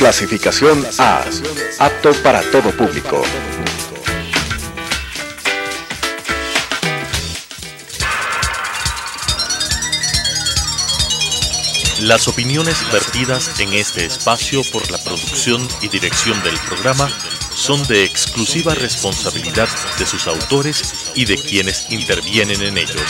Clasificación A. Apto para todo público. Las opiniones vertidas en este espacio por la producción y dirección del programa son de exclusiva responsabilidad de sus autores y de quienes intervienen en ellos.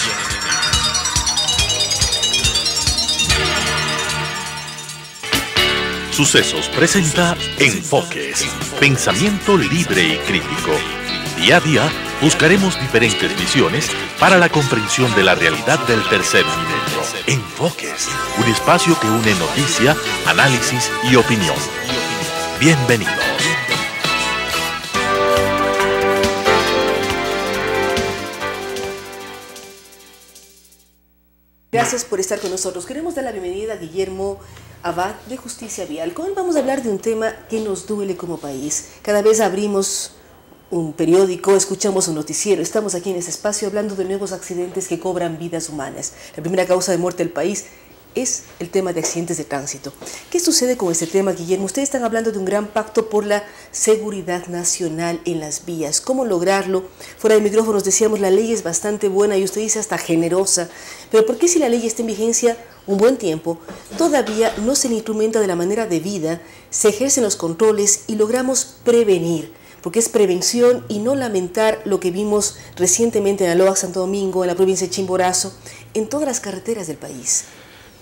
Sucesos presenta Enfoques, pensamiento libre y crítico. Día a día buscaremos diferentes visiones para la comprensión de la realidad del tercer milenio. Enfoques, un espacio que une noticia, análisis y opinión. Bienvenidos. Gracias por estar con nosotros. Queremos dar la bienvenida a Guillermo Abad de Justicia Vial. Con él vamos a hablar de un tema que nos duele como país. Cada vez abrimos un periódico, escuchamos un noticiero. Estamos aquí en este espacio hablando de nuevos accidentes que cobran vidas humanas. La primera causa de muerte del país es el tema de accidentes de tránsito. ¿Qué sucede con este tema, Guillermo? Ustedes están hablando de un gran pacto por la seguridad nacional en las vías. ¿Cómo lograrlo? Fuera de micrófonos decíamos, la ley es bastante buena y usted dice hasta generosa. Pero ¿por qué si la ley está en vigencia un buen tiempo, todavía no se le instrumenta de la manera debida, se ejercen los controles y logramos prevenir? Porque es prevención y no lamentar lo que vimos recientemente en Aloa, Santo Domingo, en la provincia de Chimborazo, en todas las carreteras del país.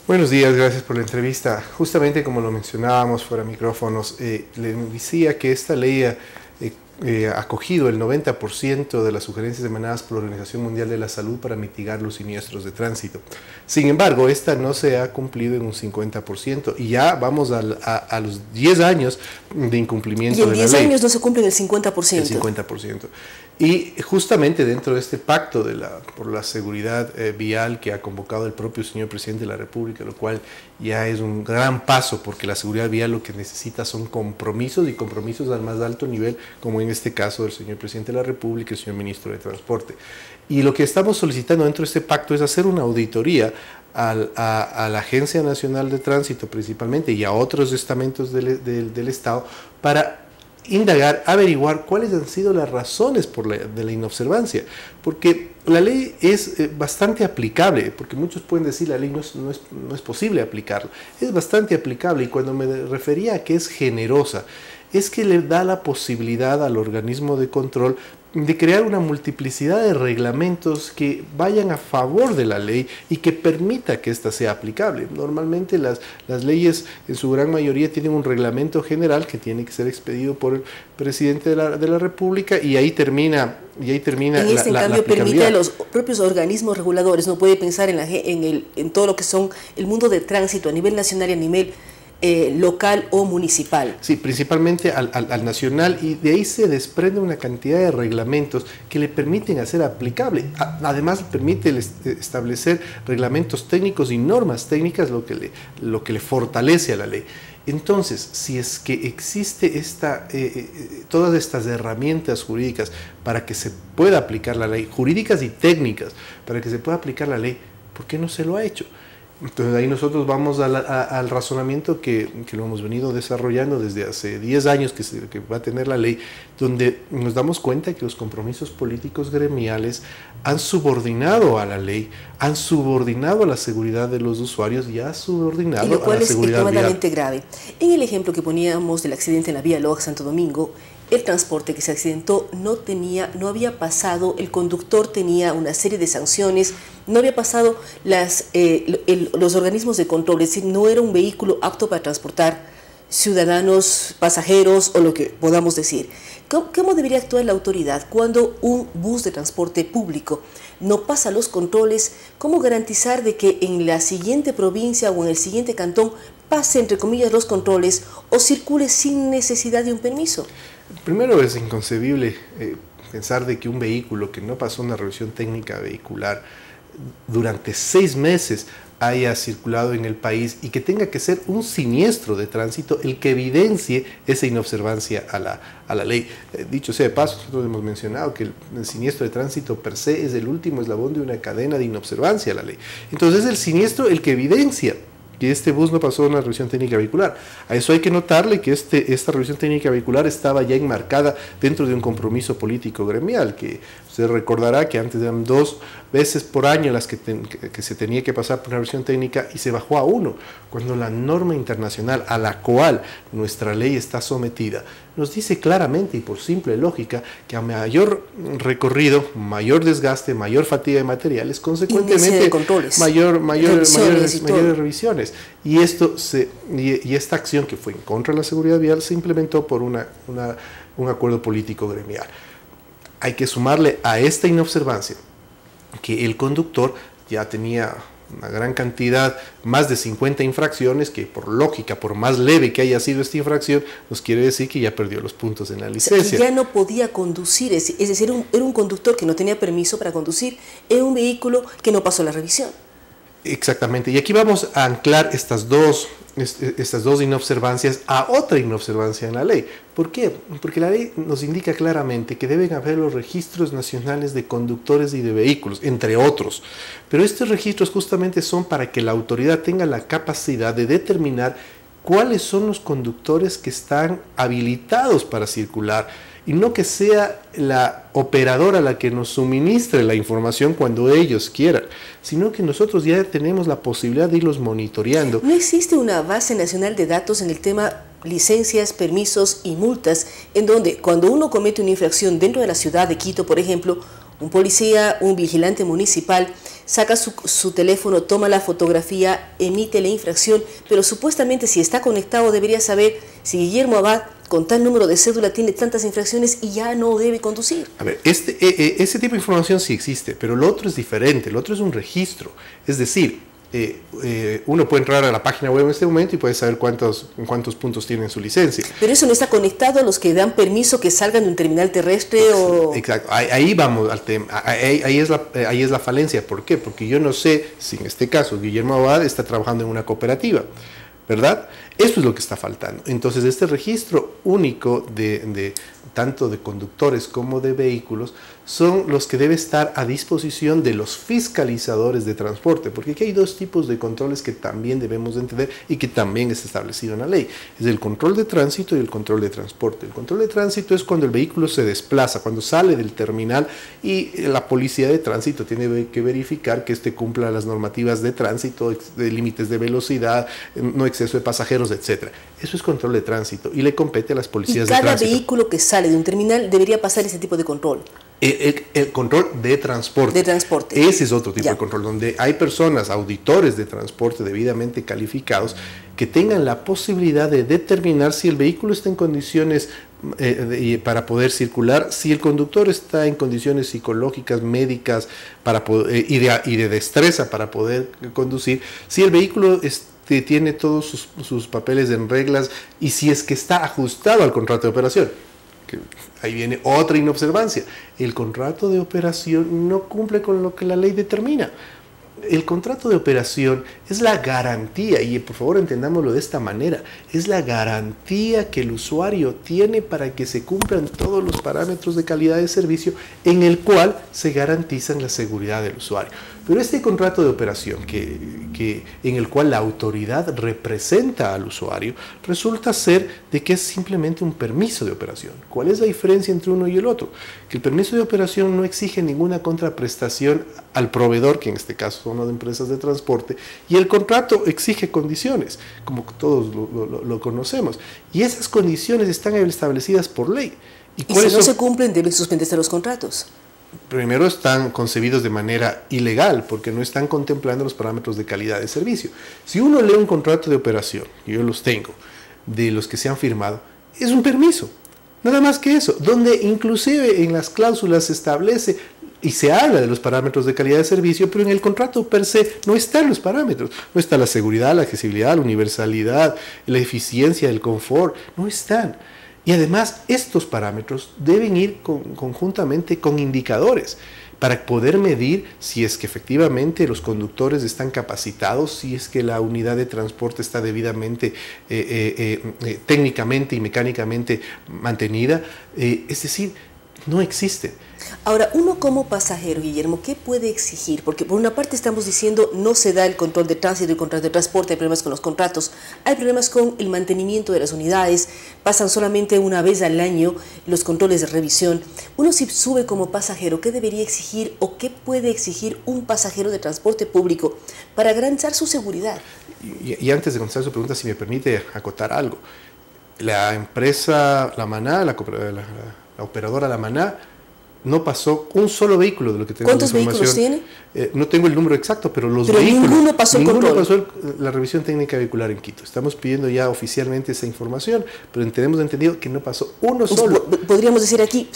Buenos días, gracias por la entrevista. Justamente como lo mencionábamos fuera de micrófonos, le decía que esta ley ha acogido el 90% de las sugerencias emanadas por la Organización Mundial de la Salud para mitigar los siniestros de tránsito. Sin embargo, esta no se ha cumplido en un 50% y ya vamos a los 10 años de incumplimiento de la ley. Y en 10 años no se cumplen el 50%. El 50%. Y justamente dentro de este pacto por la seguridad vial que ha convocado el propio señor presidente de la República, lo cual ya es un gran paso, porque la seguridad vial lo que necesita son compromisos y compromisos al más alto nivel, como en este caso del señor presidente de la República y el señor ministro de Transporte. Y lo que estamos solicitando dentro de este pacto es hacer una auditoría a la Agencia Nacional de Tránsito principalmente y a otros estamentos del Estado para indagar, averiguar cuáles han sido las razones de la inobservancia, porque la ley es bastante aplicable, porque muchos pueden decir la ley no es posible aplicarla, es bastante aplicable, y cuando me refería a que es generosa, es que le da la posibilidad al organismo de control de crear una multiplicidad de reglamentos que vayan a favor de la ley y que permita que ésta sea aplicable. Normalmente las leyes en su gran mayoría tienen un reglamento general que tiene que ser expedido por el presidente de la República y ahí termina en este cambio permite a los propios organismos reguladores, no puede pensar en todo lo que son el mundo de tránsito a nivel nacional y a nivel local o municipal. Sí, principalmente al nacional, y de ahí se desprende una cantidad de reglamentos que le permiten hacer aplicable. Además, permite establecer reglamentos técnicos y normas técnicas, lo que le fortalece a la ley. Entonces, si es que existe todas estas herramientas jurídicas para que se pueda aplicar la ley, jurídicas y técnicas, para que se pueda aplicar la ley, ¿por qué no se lo ha hecho? Entonces ahí nosotros vamos al razonamiento que lo hemos venido desarrollando desde hace 10 años que va a tener la ley, donde nos damos cuenta que los compromisos políticos gremiales han subordinado a la ley, han subordinado a la seguridad de los usuarios y ha subordinado a la seguridad vial. Y lo cual es extremadamente grave. En el ejemplo que poníamos del accidente en la vía Loja Santo Domingo, el transporte que se accidentó no había pasado, el conductor tenía una serie de sanciones, no había pasado los organismos de control, es decir, no era un vehículo apto para transportar ciudadanos, pasajeros o lo que podamos decir. ¿Cómo debería actuar la autoridad cuando un bus de transporte público no pasa los controles? ¿Cómo garantizar de que en la siguiente provincia o en el siguiente cantón pase, entre comillas, los controles o circule sin necesidad de un permiso? Primero, es inconcebible pensar de que un vehículo que no pasó una revisión técnica vehicular durante 6 meses haya circulado en el país y que tenga que ser un siniestro de tránsito el que evidencie esa inobservancia a la ley. Dicho sea de paso, nosotros hemos mencionado que el siniestro de tránsito per se es el último eslabón de una cadena de inobservancia a la ley. Entonces es el siniestro el que evidencia que este bus no pasó una revisión técnica vehicular. A eso hay que notarle que esta revisión técnica vehicular estaba ya enmarcada dentro de un compromiso político gremial, que usted recordará que antes eran 2 veces por año las que se tenía que pasar por una revisión técnica y se bajó a 1, cuando la norma internacional a la cual nuestra ley está sometida nos dice claramente y por simple lógica que a mayor recorrido, mayor desgaste, mayor fatiga de materiales, consecuentemente mayores revisiones. Y esta acción que fue en contra de la seguridad vial se implementó por un acuerdo político gremial. Hay que sumarle a esta inobservancia que el conductor ya tenía una gran cantidad, más de 50 infracciones, que por lógica, por más leve que haya sido esta infracción, nos quiere decir que ya perdió los puntos en la licencia. O sea, que ya no podía conducir, es decir, era un conductor que no tenía permiso para conducir en un vehículo que no pasó la revisión. Exactamente, y aquí vamos a anclar estas dos inobservancias a otra inobservancia en la ley. ¿Por qué? Porque la ley nos indica claramente que deben haber los registros nacionales de conductores y de vehículos, entre otros. Pero estos registros justamente son para que la autoridad tenga la capacidad de determinar cuáles son los conductores que están habilitados para circular, y no que sea la operadora la que nos suministre la información cuando ellos quieran, sino que nosotros ya tenemos la posibilidad de irlos monitoreando. ¿No existe una base nacional de datos en el tema licencias, permisos y multas, en donde cuando uno comete una infracción dentro de la ciudad de Quito, por ejemplo, un policía, un vigilante municipal, saca su teléfono, toma la fotografía, emite la infracción, pero supuestamente si está conectado debería saber si Guillermo Abad con tal número de cédula tiene tantas infracciones y ya no debe conducir? A ver, ese tipo de información sí existe, pero lo otro es diferente, lo otro es un registro. Es decir, uno puede entrar a la página web en este momento y puede saber cuántos puntos tiene en su licencia. Pero eso no está conectado a los que dan permiso que salgan de un terminal terrestre o... Exacto, ahí vamos al tema, ahí es la falencia. ¿Por qué? Porque yo no sé si en este caso Guillermo Abad está trabajando en una cooperativa, ¿verdad? Eso es lo que está faltando. Entonces, este registro único tanto de conductores como de vehículos son los que deben estar a disposición de los fiscalizadores de transporte, porque aquí hay 2 tipos de controles que también debemos de entender y que también es establecido en la ley. Es el control de tránsito y el control de transporte. El control de tránsito es cuando el vehículo se desplaza, cuando sale del terminal y la policía de tránsito tiene que verificar que cumpla las normativas de tránsito, de límites de velocidad, no exceso de pasajeros, etc. Eso es control de tránsito y le compete a las policías de tránsito. Y cada vehículo que sale de un terminal debería pasar ese tipo de control. El control de transporte. De transporte. Ese es otro tipo de control, donde hay personas, auditores de transporte debidamente calificados, que tengan la posibilidad de determinar si el vehículo está en condiciones para poder circular, si el conductor está en condiciones psicológicas, médicas y de destreza para poder conducir, si el vehículo tiene todos sus papeles en reglas y si es que está ajustado al contrato de operación. Ahí viene otra inobservancia. El contrato de operación no cumple con lo que la ley determina. El contrato de operación es la garantía, y por favor entendámoslo de esta manera, es la garantía que el usuario tiene para que se cumplan todos los parámetros de calidad de servicio en el cual se garantizan la seguridad del usuario. Pero este contrato de operación en el cual la autoridad representa al usuario resulta ser de que es simplemente un permiso de operación. ¿Cuál es la diferencia entre uno y el otro? Que el permiso de operación no exige ninguna contraprestación al proveedor, que en este caso son las empresas de transporte, y el contrato exige condiciones, como todos lo conocemos, y esas condiciones están establecidas por ley. ¿Y si no se cumplen, deben suspenderse los contratos? Primero, están concebidos de manera ilegal porque no están contemplando los parámetros de calidad de servicio. Si uno lee un contrato de operación, y yo los tengo, de los que se han firmado, es un permiso, nada más que eso, donde inclusive en las cláusulas se establece y se habla de los parámetros de calidad de servicio, pero en el contrato per se no están los parámetros, no está la seguridad, la accesibilidad, la universalidad, la eficiencia, el confort, no están. Y además estos parámetros deben ir conjuntamente con indicadores para poder medir si es que efectivamente los conductores están capacitados, si es que la unidad de transporte está debidamente técnicamente y mecánicamente mantenida. Es decir, no existen. Ahora, uno como pasajero, Guillermo, ¿qué puede exigir? Porque por una parte estamos diciendo no se da el control de tránsito, el control de transporte, hay problemas con los contratos, hay problemas con el mantenimiento de las unidades, pasan solamente una vez al año los controles de revisión. Uno si sube como pasajero, ¿qué debería exigir o qué puede exigir un pasajero de transporte público para garantizar su seguridad? Y antes de contestar su pregunta, si me permite acotar algo. La empresa La Maná, la operadora La Maná, no pasó un solo vehículo de lo que tenemos. ¿Cuántos vehículos tiene? No tengo el número exacto, pero los vehículos... ninguno pasó el control. Ninguno pasó la revisión técnica vehicular en Quito. Estamos pidiendo ya oficialmente esa información, pero tenemos entendido que no pasó uno solo. Podríamos decir aquí,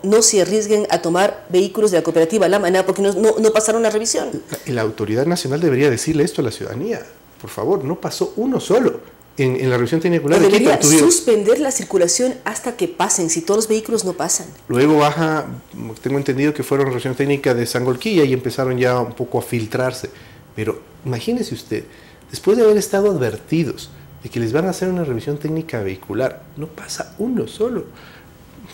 no se arriesguen a tomar vehículos de la cooperativa La Maná porque no pasaron la revisión. La autoridad nacional debería decirle esto a la ciudadanía. Por favor, no pasó uno solo. En la revisión técnica vehicular de Quito, suspender la circulación hasta que pasen, si todos los vehículos no pasan. Luego baja, tengo entendido que fueron revisión técnica de Sangolquilla y empezaron ya un poco a filtrarse. Pero imagínese usted, después de haber estado advertidos de que les van a hacer una revisión técnica vehicular, no pasa uno solo.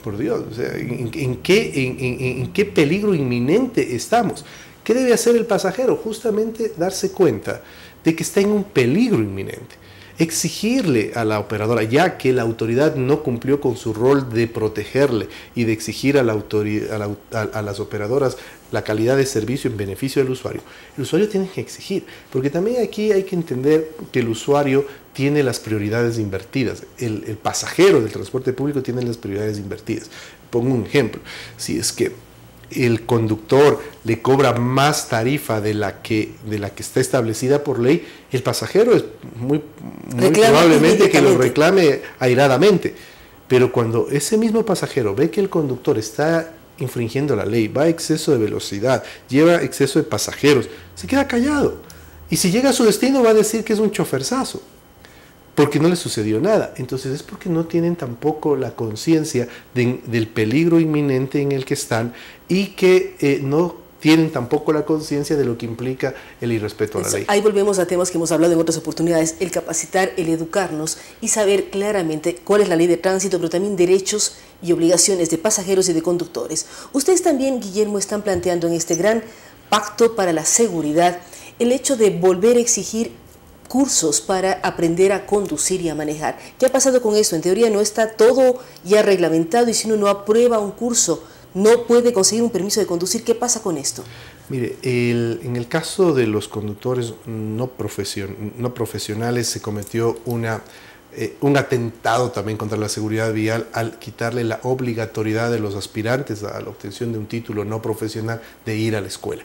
Por Dios, o sea, ¿en qué peligro inminente estamos? ¿Qué debe hacer el pasajero? Justamente darse cuenta de que está en un peligro inminente. Exigirle a la operadora, ya que la autoridad no cumplió con su rol de protegerle y de exigir a las operadoras la calidad de servicio en beneficio del usuario. El usuario tiene que exigir, porque también aquí hay que entender que el usuario tiene las prioridades invertidas. El pasajero del transporte público tiene las prioridades invertidas. Pongo un ejemplo. Si es que el conductor le cobra más tarifa de la que está establecida por ley, el pasajero es muy probablemente que lo reclame airadamente. Pero cuando ese mismo pasajero ve que el conductor está infringiendo la ley, va a exceso de velocidad, lleva exceso de pasajeros, se queda callado. Y si llega a su destino va a decir que es un choferzazo, porque no le sucedió nada. Entonces es porque no tienen tampoco la conciencia del peligro inminente en el que están y que no tienen tampoco la conciencia de lo que implica el irrespeto a la ley. Ahí volvemos a temas que hemos hablado en otras oportunidades, el capacitar, el educarnos y saber claramente cuál es la ley de tránsito, pero también derechos y obligaciones de pasajeros y de conductores. Ustedes también, Guillermo, están planteando en este gran pacto para la seguridad el hecho de volver a exigir cursos para aprender a conducir y a manejar. ¿Qué ha pasado con eso? En teoría no está todo ya reglamentado y si uno no aprueba un curso, no puede conseguir un permiso de conducir. ¿Qué pasa con esto? Mire, en el caso de los conductores no profesionales se cometió un atentado también contra la seguridad vial al quitarle la obligatoriedad de los aspirantes a la obtención de un título no profesional de ir a la escuela.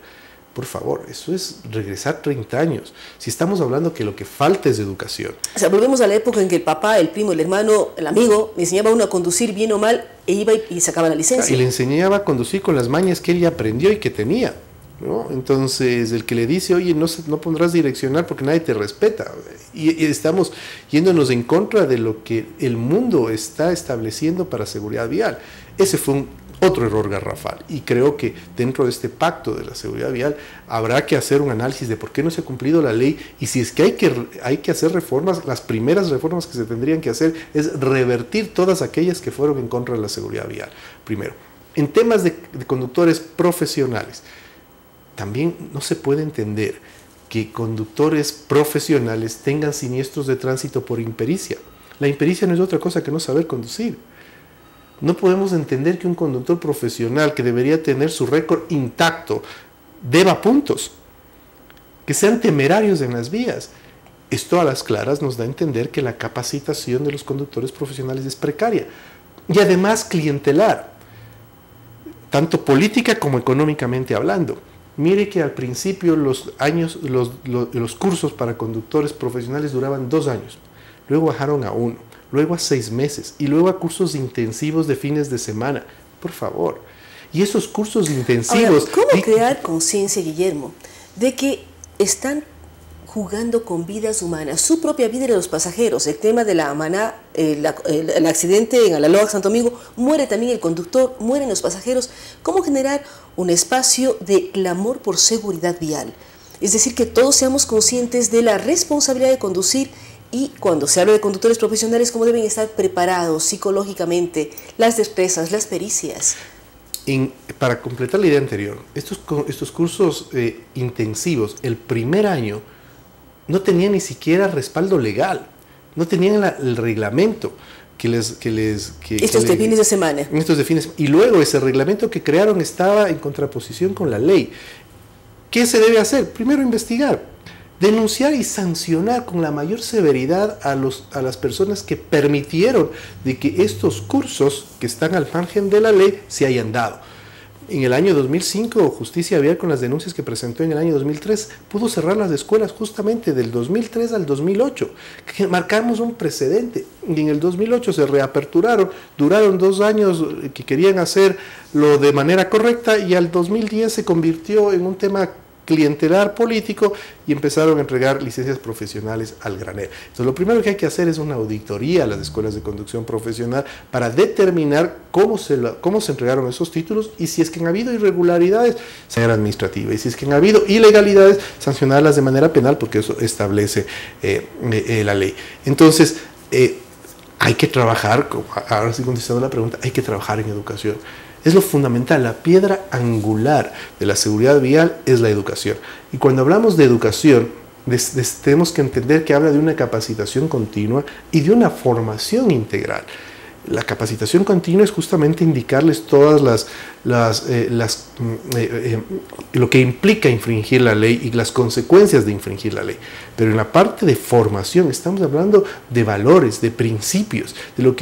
Por favor, eso es regresar 30 años. Si estamos hablando que lo que falta es educación. O sea, volvemos a la época en que el papá, el primo, el hermano, el amigo, le enseñaba a uno a conducir bien o mal e iba y sacaba la licencia. Y le enseñaba a conducir con las mañas que él ya aprendió y que tenía, ¿no? Entonces, el que le dice, oye, no pondrás direccional porque nadie te respeta. Y estamos yéndonos en contra de lo que el mundo está estableciendo para seguridad vial. Ese fue otro error garrafal y creo que dentro de este pacto de la seguridad vial habrá que hacer un análisis de por qué no se ha cumplido la ley y si es que hay que hacer reformas. Las primeras reformas que se tendrían que hacer es revertir todas aquellas que fueron en contra de la seguridad vial. Primero, en temas de conductores profesionales, también no se puede entender que conductores profesionales tengan siniestros de tránsito por impericia. La impericia no es otra cosa que no saber conducir. No podemos entender que un conductor profesional que debería tener su récord intacto deba puntos, que sean temerarios en las vías. Esto a las claras nos da a entender que la capacitación de los conductores profesionales es precaria y además clientelar, tanto política como económicamente hablando. Mire que al principio los cursos para conductores profesionales duraban 2 años, luego bajaron a 1. Luego a 6 meses y luego a cursos intensivos de fines de semana. Por favor. Y esos cursos intensivos... Ahora, ¿cómo crear conciencia, Guillermo, de que están jugando con vidas humanas, su propia vida de los pasajeros? El tema de la Maná, el accidente en Alaloa, Santo Domingo, muere también el conductor, mueren los pasajeros. ¿Cómo generar un espacio de clamor por seguridad vial? Es decir, que todos seamos conscientes de la responsabilidad de conducir. Y cuando se habla de conductores profesionales, ¿cómo deben estar preparados psicológicamente, las destrezas, las pericias? Para completar la idea anterior, estos cursos intensivos, el primer año, no tenían ni siquiera respaldo legal, no tenían el reglamento estos de fines de semana. Y luego ese reglamento que crearon estaba en contraposición con la ley. ¿Qué se debe hacer? Primero investigar, denunciar y sancionar con la mayor severidad a las personas que permitieron de que estos cursos que están al margen de la ley se hayan dado. En el año 2005, Justicia Vial, con las denuncias que presentó en el año 2003, pudo cerrar las escuelas justamente del 2003 al 2008, que marcamos un precedente. Y en el 2008 se reaperturaron, duraron 2 años que querían hacerlo de manera correcta, y al 2010 se convirtió en un tema clientelar político y empezaron a entregar licencias profesionales al granel. Entonces, lo primero que hay que hacer es una auditoría a las escuelas de conducción profesional para determinar cómo se entregaron esos títulos, y si es que han habido irregularidades, sanción administrativa, y si es que han habido ilegalidades, sancionarlas de manera penal, porque eso establece la ley. Entonces, hay que trabajar, ahora sí contestando la pregunta, hay que trabajar en educación. Es lo fundamental, la piedra angular de la seguridad vial es la educación. Y cuando hablamos de educación, tenemos que entender que habla de una capacitación continua y de una formación integral. La capacitación continua es justamente indicarles todas lo que implica infringir la ley y las consecuencias de infringir la ley. Pero en la parte de formación estamos hablando de valores, de principios, de lo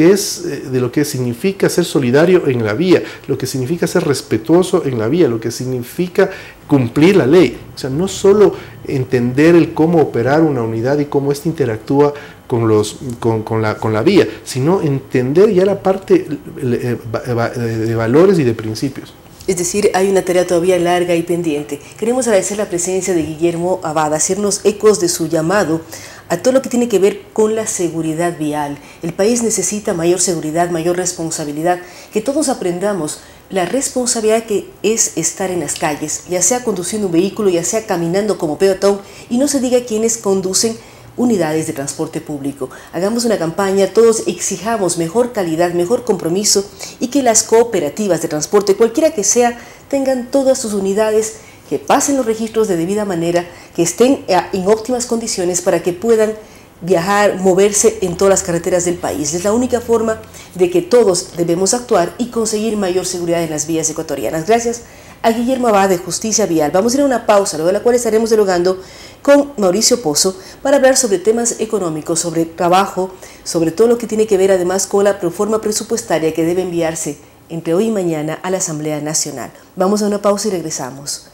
que significa ser solidario en la vía, lo que significa ser respetuoso en la vía, lo que significa cumplir la ley. O sea, no solo entender el cómo operar una unidad y cómo ésta interactúa con la vía, sino entender ya la parte de valores y de principios. Es decir, hay una tarea todavía larga y pendiente. Queremos agradecer la presencia de Guillermo Abad, hacernos ecos de su llamado a todo lo que tiene que ver con la seguridad vial. El país necesita mayor seguridad, mayor responsabilidad, que todos aprendamos la responsabilidad que es estar en las calles, ya sea conduciendo un vehículo, ya sea caminando como peatón, y no se diga quienes conducen unidades de transporte público. Hagamos una campaña, todos exijamos mejor calidad, mejor compromiso, y que las cooperativas de transporte, cualquiera que sea, tengan todas sus unidades, que pasen los registros de debida manera, que estén en óptimas condiciones para que puedan viajar, moverse en todas las carreteras del país. Es la única forma de que todos debemos actuar y conseguir mayor seguridad en las vías ecuatorianas. Gracias a Guillermo Abad de Justicia Vial. Vamos a ir a una pausa, luego de la cual estaremos dialogando con Mauricio Pozo para hablar sobre temas económicos, sobre trabajo, sobre todo lo que tiene que ver además con la reforma presupuestaria que debe enviarse entre hoy y mañana a la Asamblea Nacional. Vamos a una pausa y regresamos.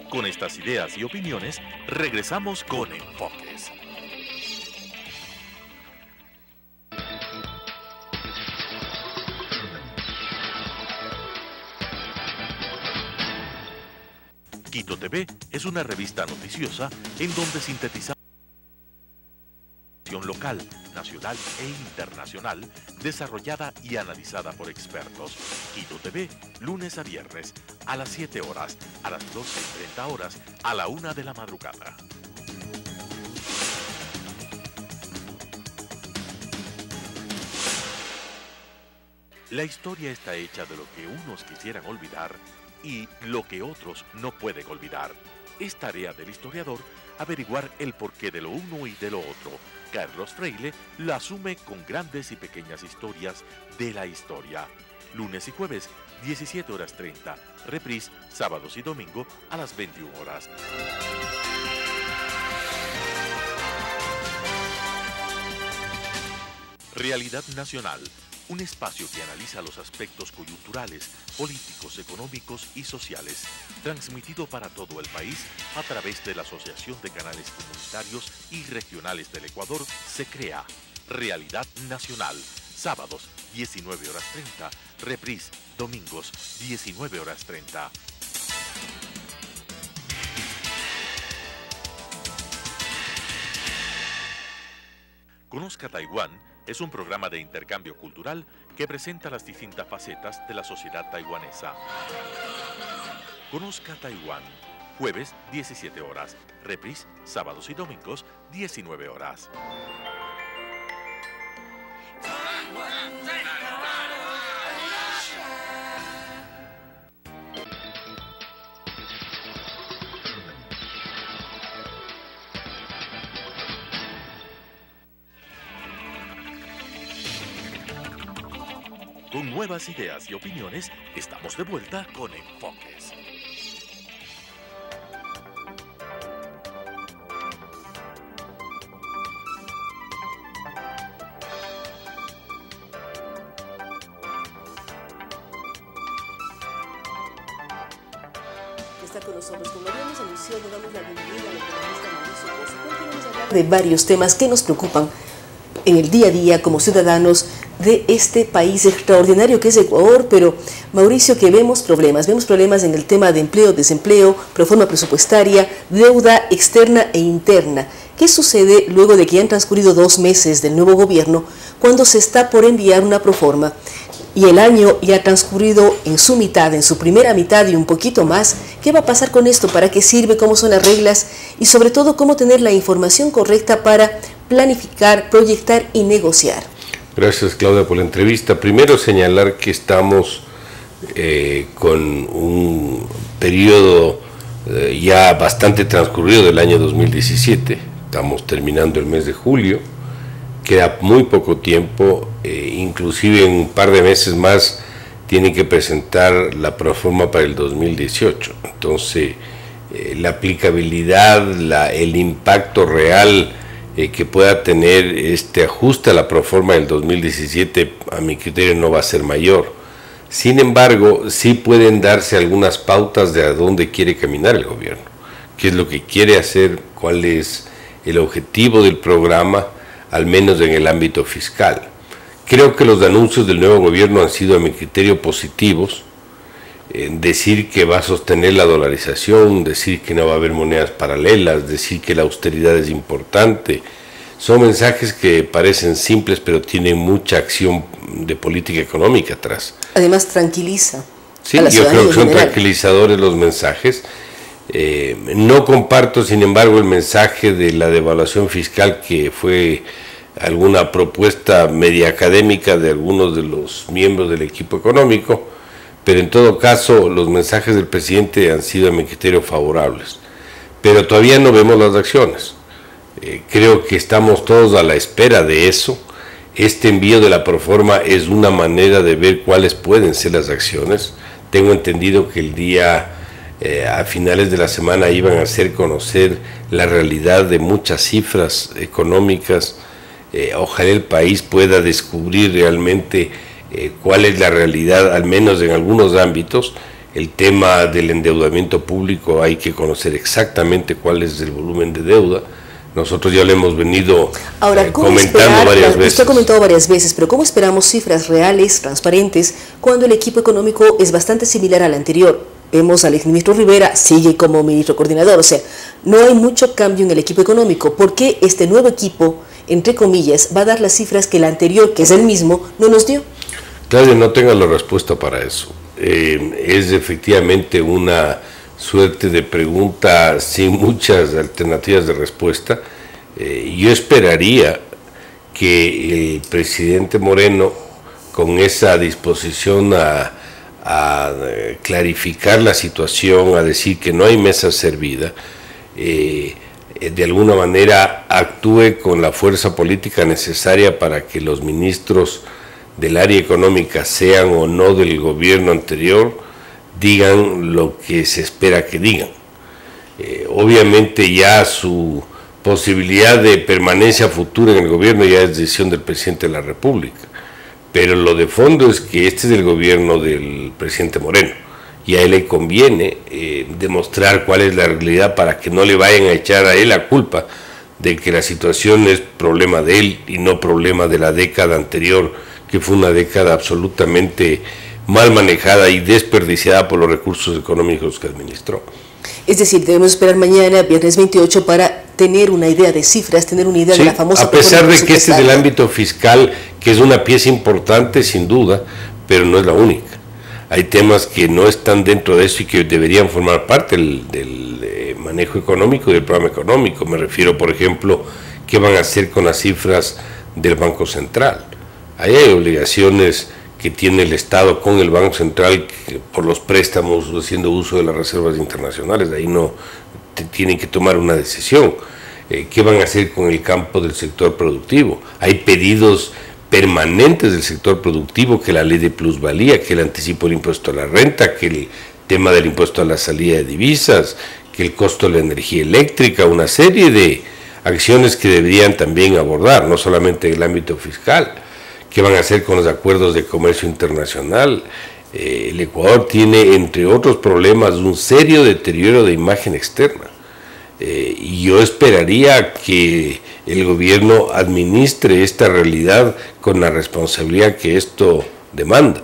Con estas ideas y opiniones, regresamos con Enfoques. Quito TV es una revista noticiosa en donde sintetizamos información local, nacional e internacional, desarrollada y analizada por expertos. Quito TV, lunes a viernes, a las 7 horas, a las 12:30 horas, a la 1 de la madrugada. La historia está hecha de lo que unos quisieran olvidar y lo que otros no pueden olvidar. Es tarea del historiador averiguar el porqué de lo uno y de lo otro. Carlos Freile la asume con grandes y pequeñas historias de la historia. Lunes y jueves, 17:30. Reprise, sábados y domingo a las 21 horas. Realidad Nacional. Un espacio que analiza los aspectos coyunturales, políticos, económicos y sociales, transmitido para todo el país a través de la Asociación de Canales Comunitarios y Regionales del Ecuador, se crea Realidad Nacional, sábados 19:30, reprise, domingos 19:30. Conozca Taiwán es un programa de intercambio cultural que presenta las distintas facetas de la sociedad taiwanesa. Conozca Taiwán, jueves 17 horas, reprise, sábados y domingos 19 horas. Con nuevas ideas y opiniones, estamos de vuelta con Enfoques. Está con nosotros, como habíamos anunciado, damos la bienvenida al economista Mauricio Pozo. Hoy queremos hablar de varios temas que nos preocupan en el día a día como ciudadanos de este país extraordinario que es Ecuador, pero Mauricio, que vemos problemas en el tema de empleo, desempleo, reforma presupuestaria, deuda externa e interna. ¿Qué sucede luego de que han transcurrido 2 meses del nuevo gobierno, cuando se está por enviar una proforma y el año ya ha transcurrido en su mitad, en su primera mitad y un poquito más? ¿Qué va a pasar con esto? ¿Para qué sirve? ¿Cómo son las reglas? Y sobre todo, ¿cómo tener la información correcta para planificar, proyectar y negociar? Gracias, Claudia, por la entrevista. Primero, señalar que estamos con un periodo ya bastante transcurrido del año 2017. Estamos terminando el mes de julio. Queda muy poco tiempo, inclusive en un par de meses más tienen que presentar la proforma para el 2018. Entonces, la aplicabilidad, el impacto real que pueda tener este ajuste a la proforma del 2017, a mi criterio, no va a ser mayor. Sin embargo, sí pueden darse algunas pautas de a dónde quiere caminar el gobierno, qué es lo que quiere hacer, cuál es el objetivo del programa, al menos en el ámbito fiscal. Creo que los anuncios del nuevo gobierno han sido, a mi criterio, positivos. Decir que va a sostener la dolarización, decir que no va a haber monedas paralelas, decir que la austeridad es importante, son mensajes que parecen simples, pero tienen mucha acción de política económica atrás. Además, tranquiliza. Sí, yo creo que son tranquilizadores los mensajes. No comparto, sin embargo, el mensaje de la devaluación fiscal, que fue alguna propuesta media académica de algunos de los miembros del equipo económico, pero en todo caso los mensajes del presidente han sido, a mi criterio, favorables. Pero todavía no vemos las acciones. Creo que estamos todos a la espera de eso. Este envío de la proforma es una manera de ver cuáles pueden ser las acciones. Tengo entendido que el día, a finales de la semana, iban a hacer conocer la realidad de muchas cifras económicas. Ojalá el país pueda descubrir realmente cuál es la realidad, al menos en algunos ámbitos. El tema del endeudamiento público, hay que conocer exactamente cuál es el volumen de deuda. Nosotros ya lo hemos venido comentando varias veces. Usted ha comentado varias veces, pero ¿cómo esperamos cifras reales, transparentes, cuando el equipo económico es bastante similar al anterior? Vemos al exministro Rivera, sigue como ministro coordinador, o sea, no hay mucho cambio en el equipo económico. ¿Por qué este nuevo equipo, entre comillas, va a dar las cifras que el anterior, que es el mismo, no nos dio? Claudia, no tengo la respuesta para eso. Es efectivamente una suerte de pregunta sin muchas alternativas de respuesta. Yo esperaría que el presidente Moreno, con esa disposición a clarificar la situación, a decir que no hay mesa servida, de alguna manera actúe con la fuerza política necesaria para que los ministros del área económica, sean o no del gobierno anterior, digan lo que se espera que digan. Obviamente ya su posibilidad de permanencia futura en el gobierno ya es decisión del presidente de la República, pero lo de fondo es que este es el gobierno del presidente Moreno y a él le conviene demostrar cuál es la realidad para que no le vayan a echar a él la culpa de que la situación es problema de él y no problema de la década anterior, que fue una década absolutamente mal manejada y desperdiciada por los recursos económicos que administró. Es decir, debemos esperar mañana, viernes 28, para tener una idea de cifras, tener una idea de la famosa... A pesar de que este es el ámbito fiscal, que es una pieza importante sin duda, pero no es la única. Hay temas que no están dentro de eso y que deberían formar parte del manejo económico y del programa económico. Me refiero, por ejemplo, qué van a hacer con las cifras del Banco Central. Ahí hay obligaciones que tiene el Estado con el Banco Central por los préstamos, haciendo uso de las reservas internacionales. De ahí no tienen que tomar una decisión. ¿Qué van a hacer con el campo del sector productivo? Hay pedidos permanentes del sector productivo, que la ley de plusvalía, que el anticipo del impuesto a la renta, que el tema del impuesto a la salida de divisas, que el costo de la energía eléctrica, una serie de acciones que deberían también abordar, no solamente en el ámbito fiscal, qué van a hacer con los acuerdos de comercio internacional. El Ecuador tiene, entre otros problemas, un serio deterioro de imagen externa. Y yo esperaría que el gobierno administre esta realidad con la responsabilidad que esto demanda.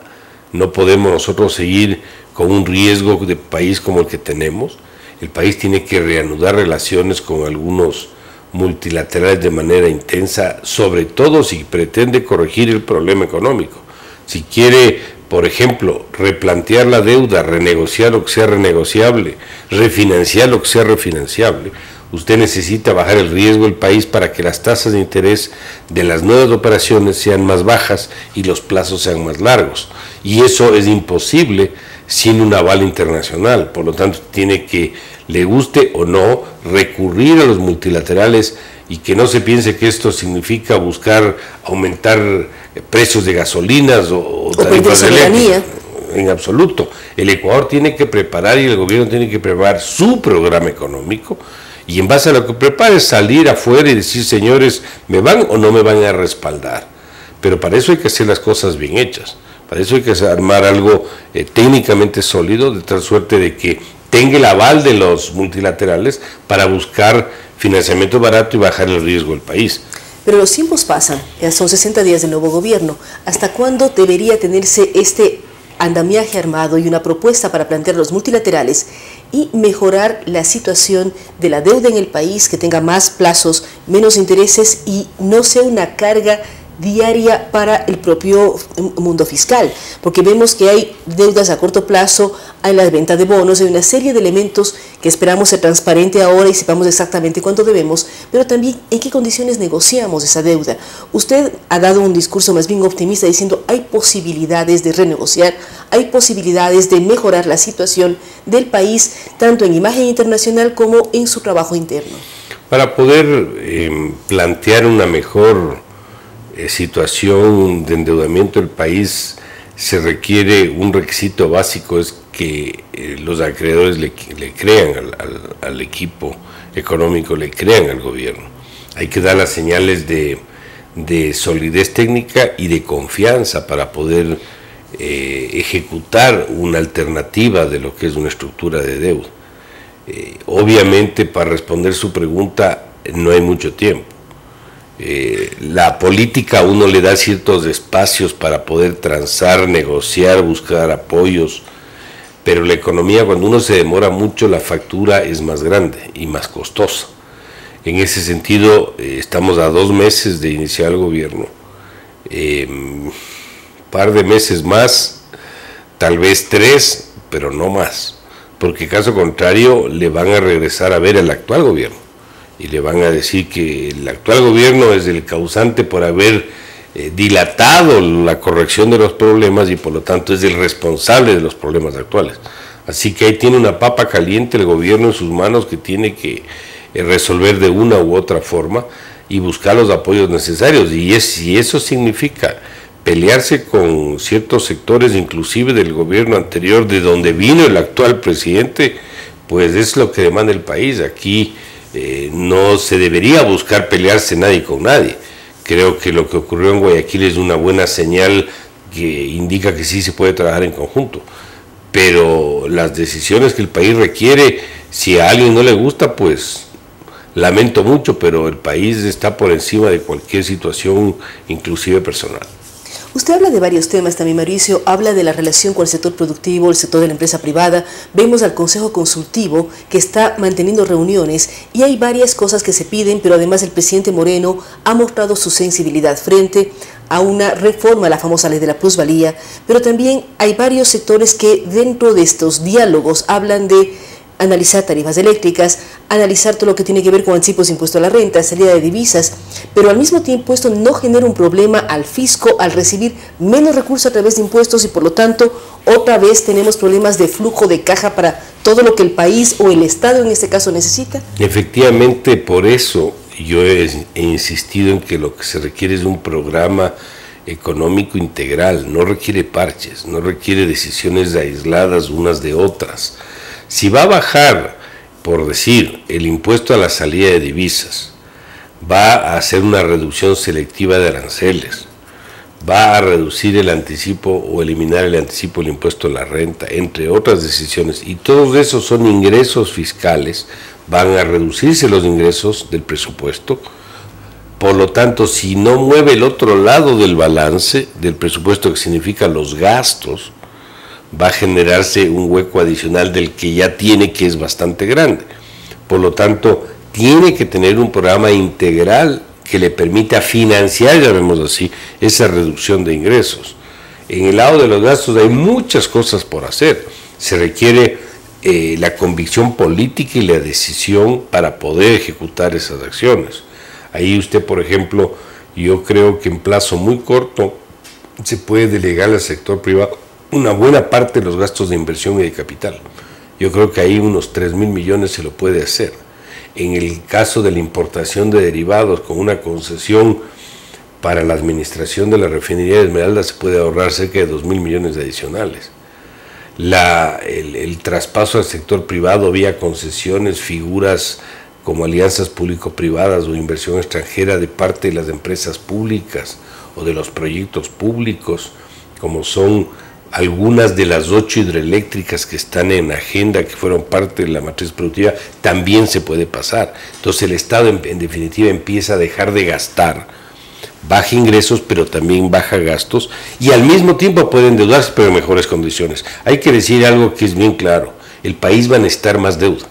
No podemos nosotros seguir con un riesgo de país como el que tenemos. El país tiene que reanudar relaciones con algunos multilaterales de manera intensa, sobre todo si pretende corregir el problema económico. Si quiere, por ejemplo, replantear la deuda, renegociar lo que sea renegociable, refinanciar lo que sea refinanciable, usted necesita bajar el riesgo del país para que las tasas de interés de las nuevas operaciones sean más bajas y los plazos sean más largos. Y eso es imposible sin un aval internacional. Por lo tanto, tiene que, le guste o no, recurrir a los multilaterales, y que no se piense que esto significa buscar aumentar precios de gasolinas o tarifas eléctricas. En absoluto. El Ecuador tiene que preparar, y el gobierno tiene que preparar su programa económico, y en base a lo que prepare salir afuera y decir, señores, ¿me van o no me van a respaldar? Pero para eso hay que hacer las cosas bien hechas. Para eso hay que armar algo técnicamente sólido, de tal suerte de que tenga el aval de los multilaterales para buscar financiamiento barato y bajar el riesgo del país. Pero los tiempos pasan, ya son 60 días del nuevo gobierno. ¿Hasta cuándo debería tenerse este andamiaje armado y una propuesta para plantear a los multilaterales y mejorar la situación de la deuda en el país, que tenga más plazos, menos intereses y no sea una carga diaria para el propio mundo fiscal? Porque vemos que hay deudas a corto plazo, hay la venta de bonos, hay una serie de elementos que esperamos ser transparente ahora y sepamos exactamente cuánto debemos, pero también en qué condiciones negociamos esa deuda. Usted ha dado un discurso más bien optimista diciendo hay posibilidades de renegociar, hay posibilidades de mejorar la situación del país, tanto en imagen internacional como en su trabajo interno. Para poder plantear una mejor situación de endeudamiento del país, se requiere un requisito básico, es que los acreedores le crean al equipo económico, le crean al gobierno. Hay que dar las señales de solidez técnica y de confianza para poder ejecutar una alternativa de lo que es una estructura de deuda. Obviamente, para responder su pregunta, no hay mucho tiempo. La política a uno le da ciertos espacios para poder transar, negociar, buscar apoyos, pero la economía, cuando uno se demora mucho, la factura es más grande y más costosa. En ese sentido, estamos a 2 meses de iniciar el gobierno, par de meses más, tal vez 3, pero no más, porque caso contrario le van a regresar a ver al actual gobierno y le van a decir que el actual gobierno es el causante por haber dilatado la corrección de los problemas y por lo tanto es el responsable de los problemas actuales. Así que ahí tiene una papa caliente el gobierno en sus manos, que tiene que resolver de una u otra forma y buscar los apoyos necesarios, y si eso significa pelearse con ciertos sectores inclusive del gobierno anterior, de donde vino el actual presidente, pues es lo que demanda el país. Aquí no se debería buscar pelearse nadie con nadie. Creo que lo que ocurrió en Guayaquil es una buena señal que indica que sí se puede trabajar en conjunto, pero las decisiones que el país requiere, si a alguien no le gusta, pues lamento mucho, pero el país está por encima de cualquier situación, inclusive personal. Usted habla de varios temas también, Mauricio, habla de la relación con el sector productivo, el sector de la empresa privada, vemos al Consejo Consultivo que está manteniendo reuniones y hay varias cosas que se piden, pero además el presidente Moreno ha mostrado su sensibilidad frente a una reforma a la famosa ley de la plusvalía, pero también hay varios sectores que dentro de estos diálogos hablan de analizar tarifas eléctricas, analizar todo lo que tiene que ver con anticipos de impuesto a la renta, salida de divisas, pero al mismo tiempo esto no genera un problema al fisco al recibir menos recursos a través de impuestos y por lo tanto otra vez tenemos problemas de flujo de caja para todo lo que el país o el Estado en este caso necesita. Efectivamente, por eso yo he insistido en que lo que se requiere es un programa económico integral, no requiere parches, no requiere decisiones aisladas unas de otras. Si va a bajar, por decir, el impuesto a la salida de divisas, va a hacer una reducción selectiva de aranceles, va a reducir el anticipo o eliminar el anticipo del impuesto a la renta, entre otras decisiones, y todos esos son ingresos fiscales, van a reducirse los ingresos del presupuesto. Por lo tanto, si no mueve el otro lado del balance del presupuesto, que significa los gastos, va a generarse un hueco adicional del que ya tiene, que es bastante grande. Por lo tanto, tiene que tener un programa integral que le permita financiar, llamémoslo así, esa reducción de ingresos. En el lado de los gastos hay muchas cosas por hacer. Se requiere la convicción política y la decisión para poder ejecutar esas acciones. Ahí usted, por ejemplo, yo creo que en plazo muy corto se puede delegar al sector privado una buena parte de los gastos de inversión y de capital. Yo creo que ahí unos 3.000 millones se lo puede hacer. En el caso de la importación de derivados con una concesión para la administración de la refinería de Esmeralda se puede ahorrar cerca de 2.000 millones adicionales. El traspaso al sector privado vía concesiones, figuras como alianzas público-privadas o inversión extranjera de parte de las empresas públicas o de los proyectos públicos, como son algunas de las 8 hidroeléctricas que están en agenda, que fueron parte de la matriz productiva, también se puede pasar. Entonces el Estado en definitiva empieza a dejar de gastar, baja ingresos pero también baja gastos, y al mismo tiempo puede endeudarse pero en mejores condiciones. Hay que decir algo que es bien claro: el país va a necesitar más deuda.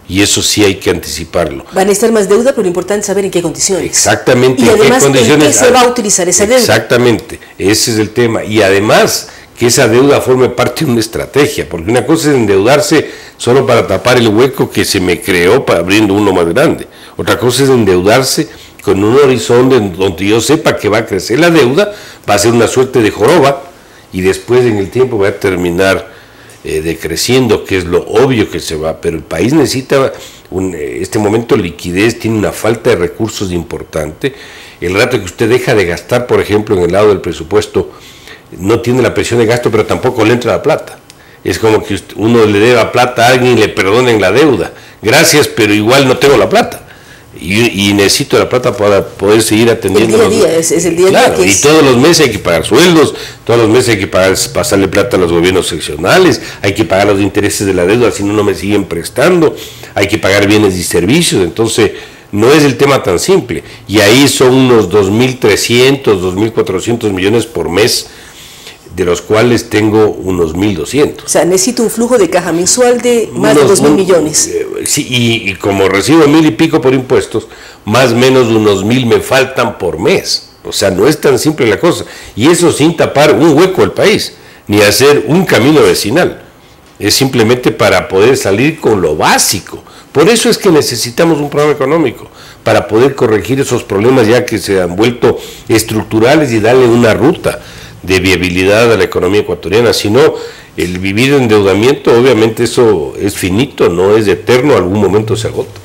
Y eso sí hay que anticiparlo. Va a necesitar más deuda, pero lo importante es saber en qué condiciones. Exactamente. Y además, ¿en qué condiciones? ¿en qué se va a utilizar esa deuda? Exactamente, ese es el tema. Y además, que esa deuda forme parte de una estrategia, porque una cosa es endeudarse solo para tapar el hueco que se me creó para abriendo uno más grande. Otra cosa es endeudarse con un horizonte donde yo sepa que va a crecer la deuda, va a ser una suerte de joroba, y después en el tiempo va a terminar decreciendo, que es lo obvio que se va, pero el país necesita este momento liquidez, tiene una falta de recursos importante. El rato que usted deja de gastar, por ejemplo, en el lado del presupuesto, no tiene la presión de gasto, pero tampoco le entra la plata. Es como que uno le deba plata a alguien y le perdonen la deuda. Gracias, pero igual no tengo la plata. Y necesito la plata para poder seguir atendiendo. El día a día, es el día a día. Claro, y todos los meses hay que pagar sueldos, todos los meses hay que pasarle plata a los gobiernos seccionales, hay que pagar los intereses de la deuda, si no me siguen prestando, hay que pagar bienes y servicios. Entonces no es el tema tan simple. Y ahí son unos 2.300, 2.400 millones por mes, de los cuales tengo unos 1.200. O sea, necesito un flujo de caja mensual de más de 2.000 millones. Sí, y como recibo 1.000 y pico por impuestos, más o menos unos 1.000 me faltan por mes. O sea, no es tan simple la cosa. Y eso sin tapar un hueco del país, ni hacer un camino vecinal. Es simplemente para poder salir con lo básico. Por eso es que necesitamos un programa económico, para poder corregir esos problemas ya que se han vuelto estructurales y darle una ruta de viabilidad a la economía ecuatoriana. Si no, el vivir en endeudamiento, obviamente eso es finito, no es eterno, algún momento se agota.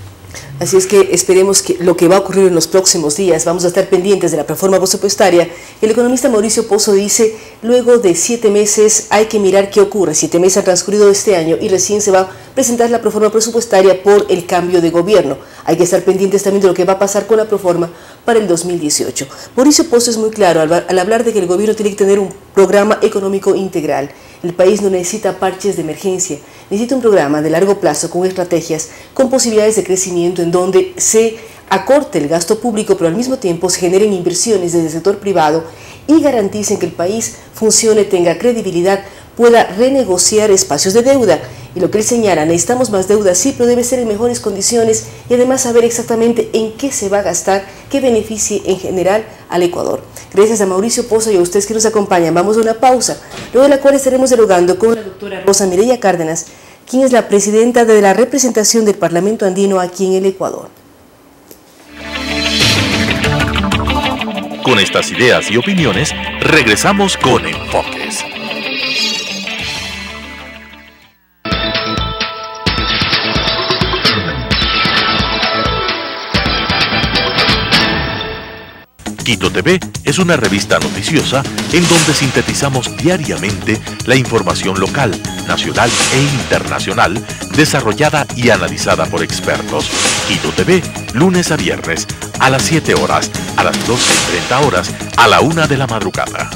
Así es que esperemos que lo que va a ocurrir en los próximos días, vamos a estar pendientes de la reforma presupuestaria. El economista Mauricio Pozo dice, luego de 7 meses hay que mirar qué ocurre. 7 meses han transcurrido este año y recién se va a presentar la reforma presupuestaria por el cambio de gobierno. Hay que estar pendientes también de lo que va a pasar con la reforma para el 2018. Mauricio Pozo es muy claro al hablar de que el gobierno tiene que tener un programa económico integral. El país no necesita parches de emergencia, necesita un programa de largo plazo con estrategias, con posibilidades de crecimiento en donde se acorte el gasto público, pero al mismo tiempo se generen inversiones desde el sector privado y garanticen que el país funcione, tenga credibilidad, pueda renegociar espacios de deuda. Y lo que él señala, necesitamos más deuda, sí, pero debe ser en mejores condiciones y además saber exactamente en qué se va a gastar, que beneficie en general al Ecuador. Gracias a Mauricio Pozo y a ustedes que nos acompañan. Vamos a una pausa, luego de la cual estaremos dialogando con la doctora Rosa Mireya Cárdenas, quien es la presidenta de la representación del Parlamento Andino aquí en el Ecuador. Con estas ideas y opiniones, regresamos con Enfoques. Quito TV es una revista noticiosa en donde sintetizamos diariamente la información local, nacional e internacional, desarrollada y analizada por expertos. Quito TV, lunes a viernes, a las 7 horas, a las 12:30 horas, a la 1 de la madrugada.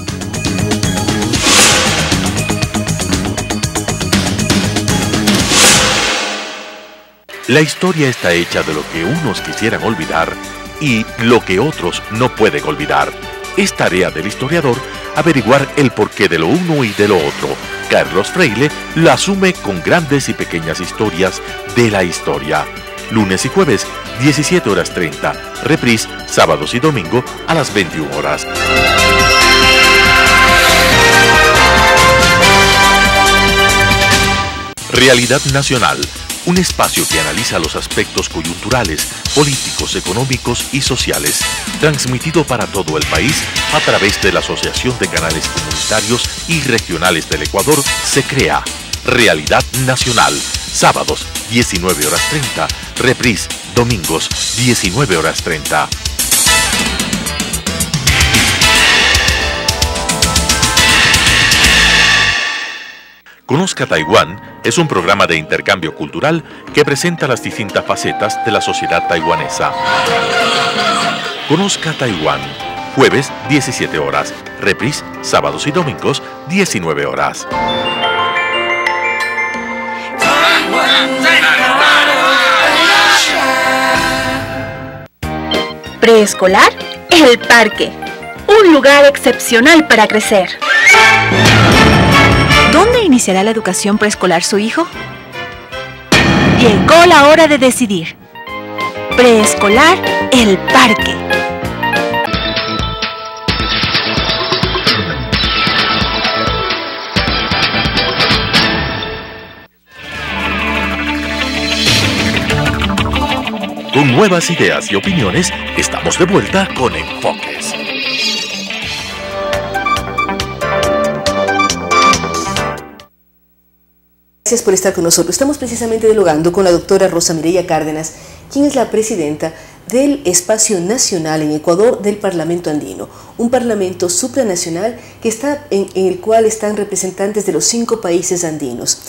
La historia está hecha de lo que unos quisieran olvidar y lo que otros no pueden olvidar. Es tarea del historiador averiguar el porqué de lo uno y de lo otro. Carlos Freile la asume con grandes y pequeñas historias de la historia. Lunes y jueves, 17:30. Reprise, sábados y domingo a las 21 horas. Realidad Nacional. Un espacio que analiza los aspectos coyunturales, políticos, económicos y sociales, transmitido para todo el país a través de la Asociación de Canales Comunitarios y Regionales del Ecuador, se crea Realidad Nacional, sábados 19:30, reprise, domingos 19:30. Conozca Taiwán es un programa de intercambio cultural que presenta las distintas facetas de la sociedad taiwanesa. Conozca Taiwán, jueves 17 horas, reprise, sábados y domingos 19 horas. Preescolar, El Parque, un lugar excepcional para crecer. ¿Dónde iniciará la educación preescolar su hijo? Llegó la hora de decidir. Preescolar, El Parque. Con nuevas ideas y opiniones, estamos de vuelta con Enfoques. Gracias por estar con nosotros. Estamos precisamente dialogando con la doctora Rosa Mireya Cárdenas, quien es la presidenta del Espacio Nacional en Ecuador del Parlamento Andino, un parlamento supranacional que está en el cual están representantes de los 5 países andinos.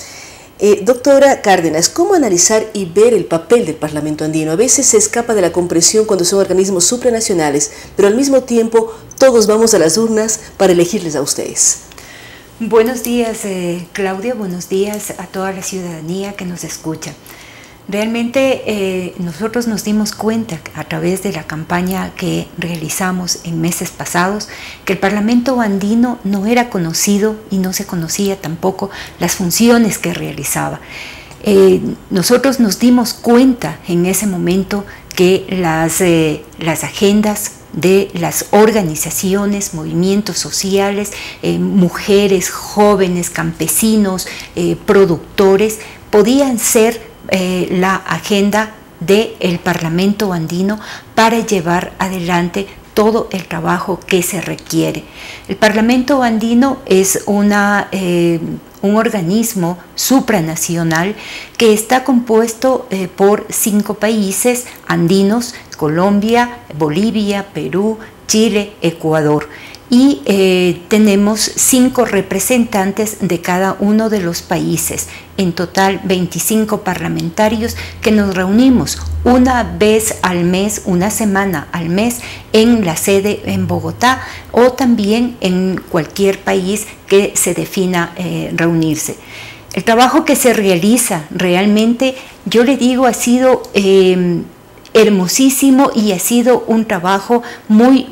Doctora Cárdenas, ¿cómo analizar y ver el papel del Parlamento Andino? A veces se escapa de la comprensión cuando son organismos supranacionales, pero al mismo tiempo todos vamos a las urnas para elegirles a ustedes. Buenos días, Claudia, buenos días a toda la ciudadanía que nos escucha. Realmente nosotros nos dimos cuenta a través de la campaña que realizamos en meses pasados que el Parlamento Andino no era conocido y no se conocía tampoco las funciones que realizaba. Nosotros nos dimos cuenta en ese momento que las agendas de las organizaciones, movimientos sociales, mujeres, jóvenes, campesinos, productores, podían ser la agenda del Parlamento Andino para llevar adelante todo el trabajo que se requiere. El Parlamento Andino es un organismo supranacional que está compuesto por 5 países andinos: Colombia, Bolivia, Perú, Chile, Ecuador. Y tenemos 5 representantes de cada uno de los países, en total 25 parlamentarios que nos reunimos una vez al mes, una semana al mes, en la sede en Bogotá o también en cualquier país que se defina reunirse. El trabajo que se realiza realmente, yo le digo, ha sido hermosísimo y ha sido un trabajo muy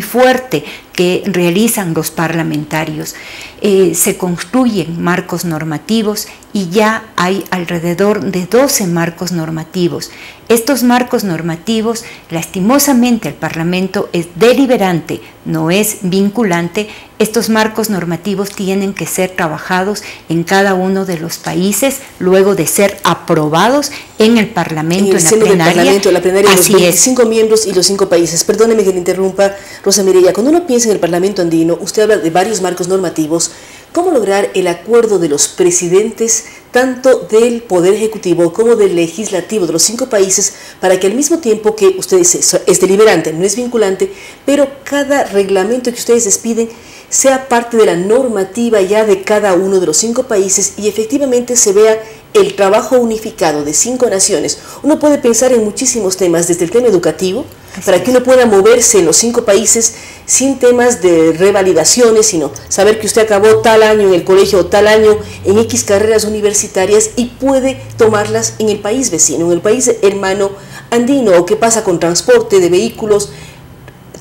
fuerte que realizan los parlamentarios. Se construyen marcos normativos y ya hay alrededor de 12 marcos normativos. Estos marcos normativos, lastimosamente, el Parlamento es deliberante, no es vinculante. Estos marcos normativos tienen que ser trabajados en cada uno de los países, luego de ser aprobados en el Parlamento, en la plenaria. La plenaria de los 25 miembros y los 5 países. Perdóneme que le interrumpa, Rosa Mireya. Cuando uno piensa en el Parlamento Andino, usted habla de varios marcos normativos. ¿Cómo lograr el acuerdo de los presidentes, tanto del Poder Ejecutivo como del Legislativo de los 5 países, para que al mismo tiempo que ustedes es deliberante, no es vinculante, pero cada reglamento que ustedes despiden sea parte de la normativa ya de cada uno de los 5 países y efectivamente se vea el trabajo unificado de 5 naciones? Uno puede pensar en muchísimos temas, desde el tema educativo, para que uno pueda moverse en los 5 países sin temas de revalidaciones, sino saber que usted acabó tal año en el colegio o tal año en X carreras universitarias y puede tomarlas en el país vecino, en el país hermano andino, o qué pasa con transporte de vehículos,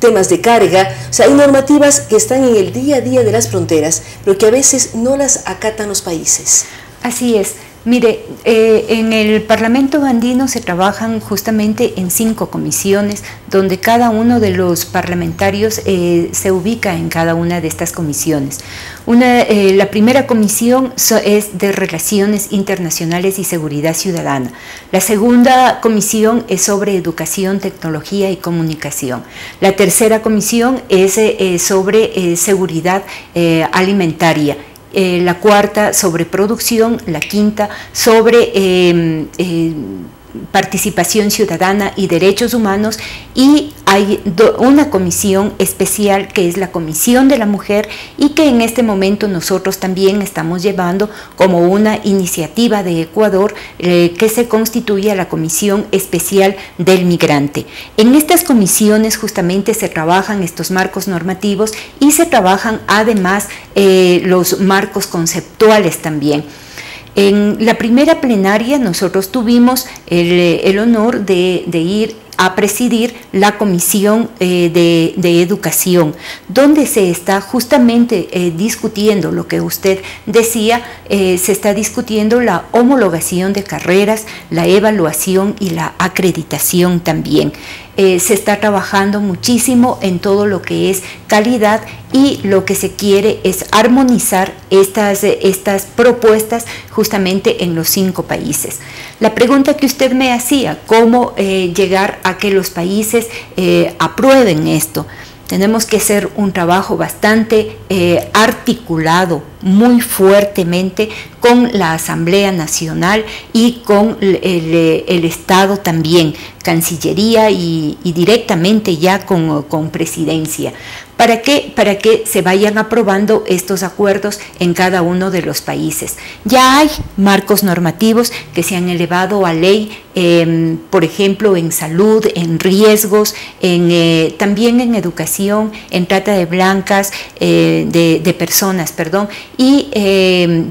temas de carga. O sea, hay normativas que están en el día a día de las fronteras, pero que a veces no las acatan los países. Así es. Mire, en el Parlamento andino se trabajan justamente en 5 comisiones, donde cada uno de los parlamentarios se ubica en cada una de estas comisiones. La primera comisión es de Relaciones Internacionales y Seguridad Ciudadana. La segunda comisión es sobre Educación, Tecnología y Comunicación. La tercera comisión es sobre Seguridad Alimentaria. La cuarta sobre producción, la quinta sobre participación ciudadana y derechos humanos, y hay una comisión especial que es la Comisión de la Mujer, y que en este momento nosotros también estamos llevando como una iniciativa de Ecuador, que se constituye la Comisión Especial del Migrante. En estas comisiones justamente se trabajan estos marcos normativos y se trabajan además los marcos conceptuales también. En la primera plenaria nosotros tuvimos el honor de ir a presidir la Comisión de Educación, donde se está justamente discutiendo lo que usted decía, se está discutiendo la homologación de carreras, la evaluación y la acreditación también. Se está trabajando muchísimo en todo lo que es calidad, y lo que se quiere es armonizar estas propuestas justamente en los 5 países. La pregunta que usted me hacía, ¿cómo llegar a que los países aprueben esto? Tenemos que hacer un trabajo bastante articulado, muy fuertemente, con la Asamblea Nacional y con el Estado también, Cancillería y directamente ya con Presidencia. ¿Para qué? Para que se vayan aprobando estos acuerdos en cada uno de los países. Ya hay marcos normativos que se han elevado a ley, por ejemplo, en salud, en riesgos, también en educación, en trata de blancas, de personas, perdón, y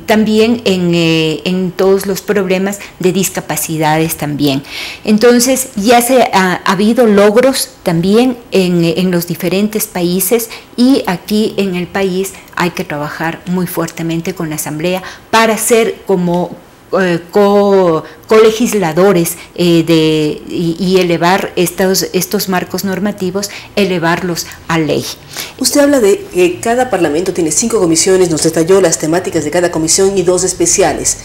también en todos los problemas de discapacidades también. Entonces, ya ha habido logros también en los diferentes países, y aquí en el país hay que trabajar muy fuertemente con la Asamblea para ser como colegisladores y elevar estos marcos normativos, elevarlos a ley. Usted habla de que cada parlamento tiene 5 comisiones, nos detalló las temáticas de cada comisión y 2 especiales.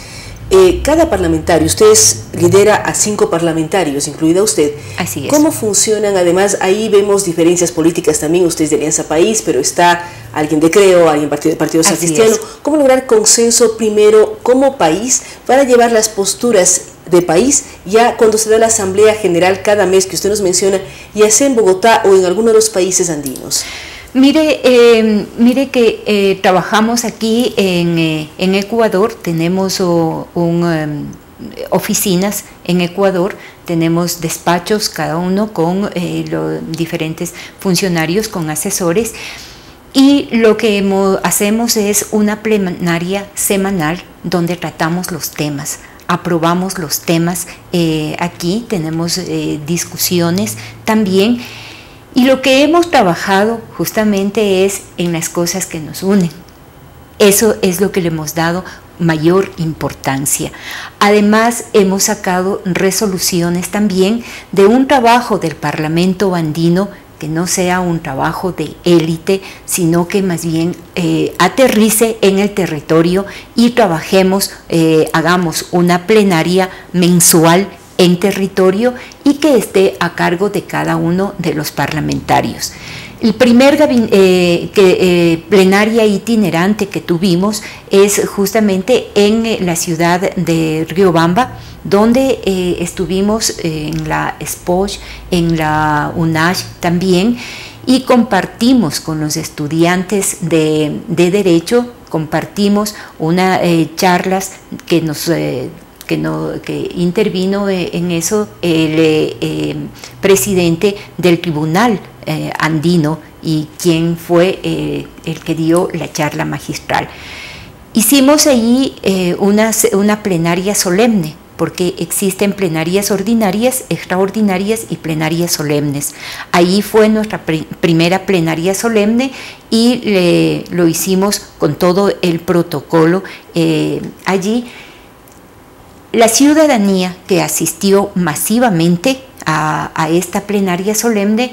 Cada parlamentario, usted lidera a 5 parlamentarios, incluida usted. Así es. ¿Cómo funcionan? Además, ahí vemos diferencias políticas también. Usted es de Alianza País, pero está alguien de Creo, alguien del Partido Social Cristiano. ¿Cómo lograr consenso primero como país para llevar las posturas de país ya cuando se da la Asamblea General cada mes que usted nos menciona, ya sea en Bogotá o en alguno de los países andinos? Mire que trabajamos aquí en Ecuador, tenemos oficinas en Ecuador, tenemos despachos cada uno con los diferentes funcionarios, con asesores, y lo que hacemos es una plenaria semanal donde tratamos los temas. Aprobamos los temas, aquí tenemos discusiones también. Y lo que hemos trabajado justamente es en las cosas que nos unen. Eso es lo que le hemos dado mayor importancia. Además, hemos sacado resoluciones también de un trabajo del Parlamento andino que no sea un trabajo de élite, sino que más bien aterrice en el territorio y trabajemos, hagamos una plenaria mensual en territorio y que esté a cargo de cada uno de los parlamentarios. El primer plenaria itinerante que tuvimos es justamente en la ciudad de Riobamba, donde estuvimos en la SPOSH, en la UNASH también, y compartimos con los estudiantes de Derecho, compartimos unas charlas que intervino en eso el presidente del Tribunal Andino y quien fue el que dio la charla magistral. Hicimos allí una plenaria solemne, porque existen plenarias ordinarias, extraordinarias y plenarias solemnes. Ahí fue nuestra primera plenaria solemne y lo hicimos con todo el protocolo allí. La ciudadanía que asistió masivamente a esta plenaria solemne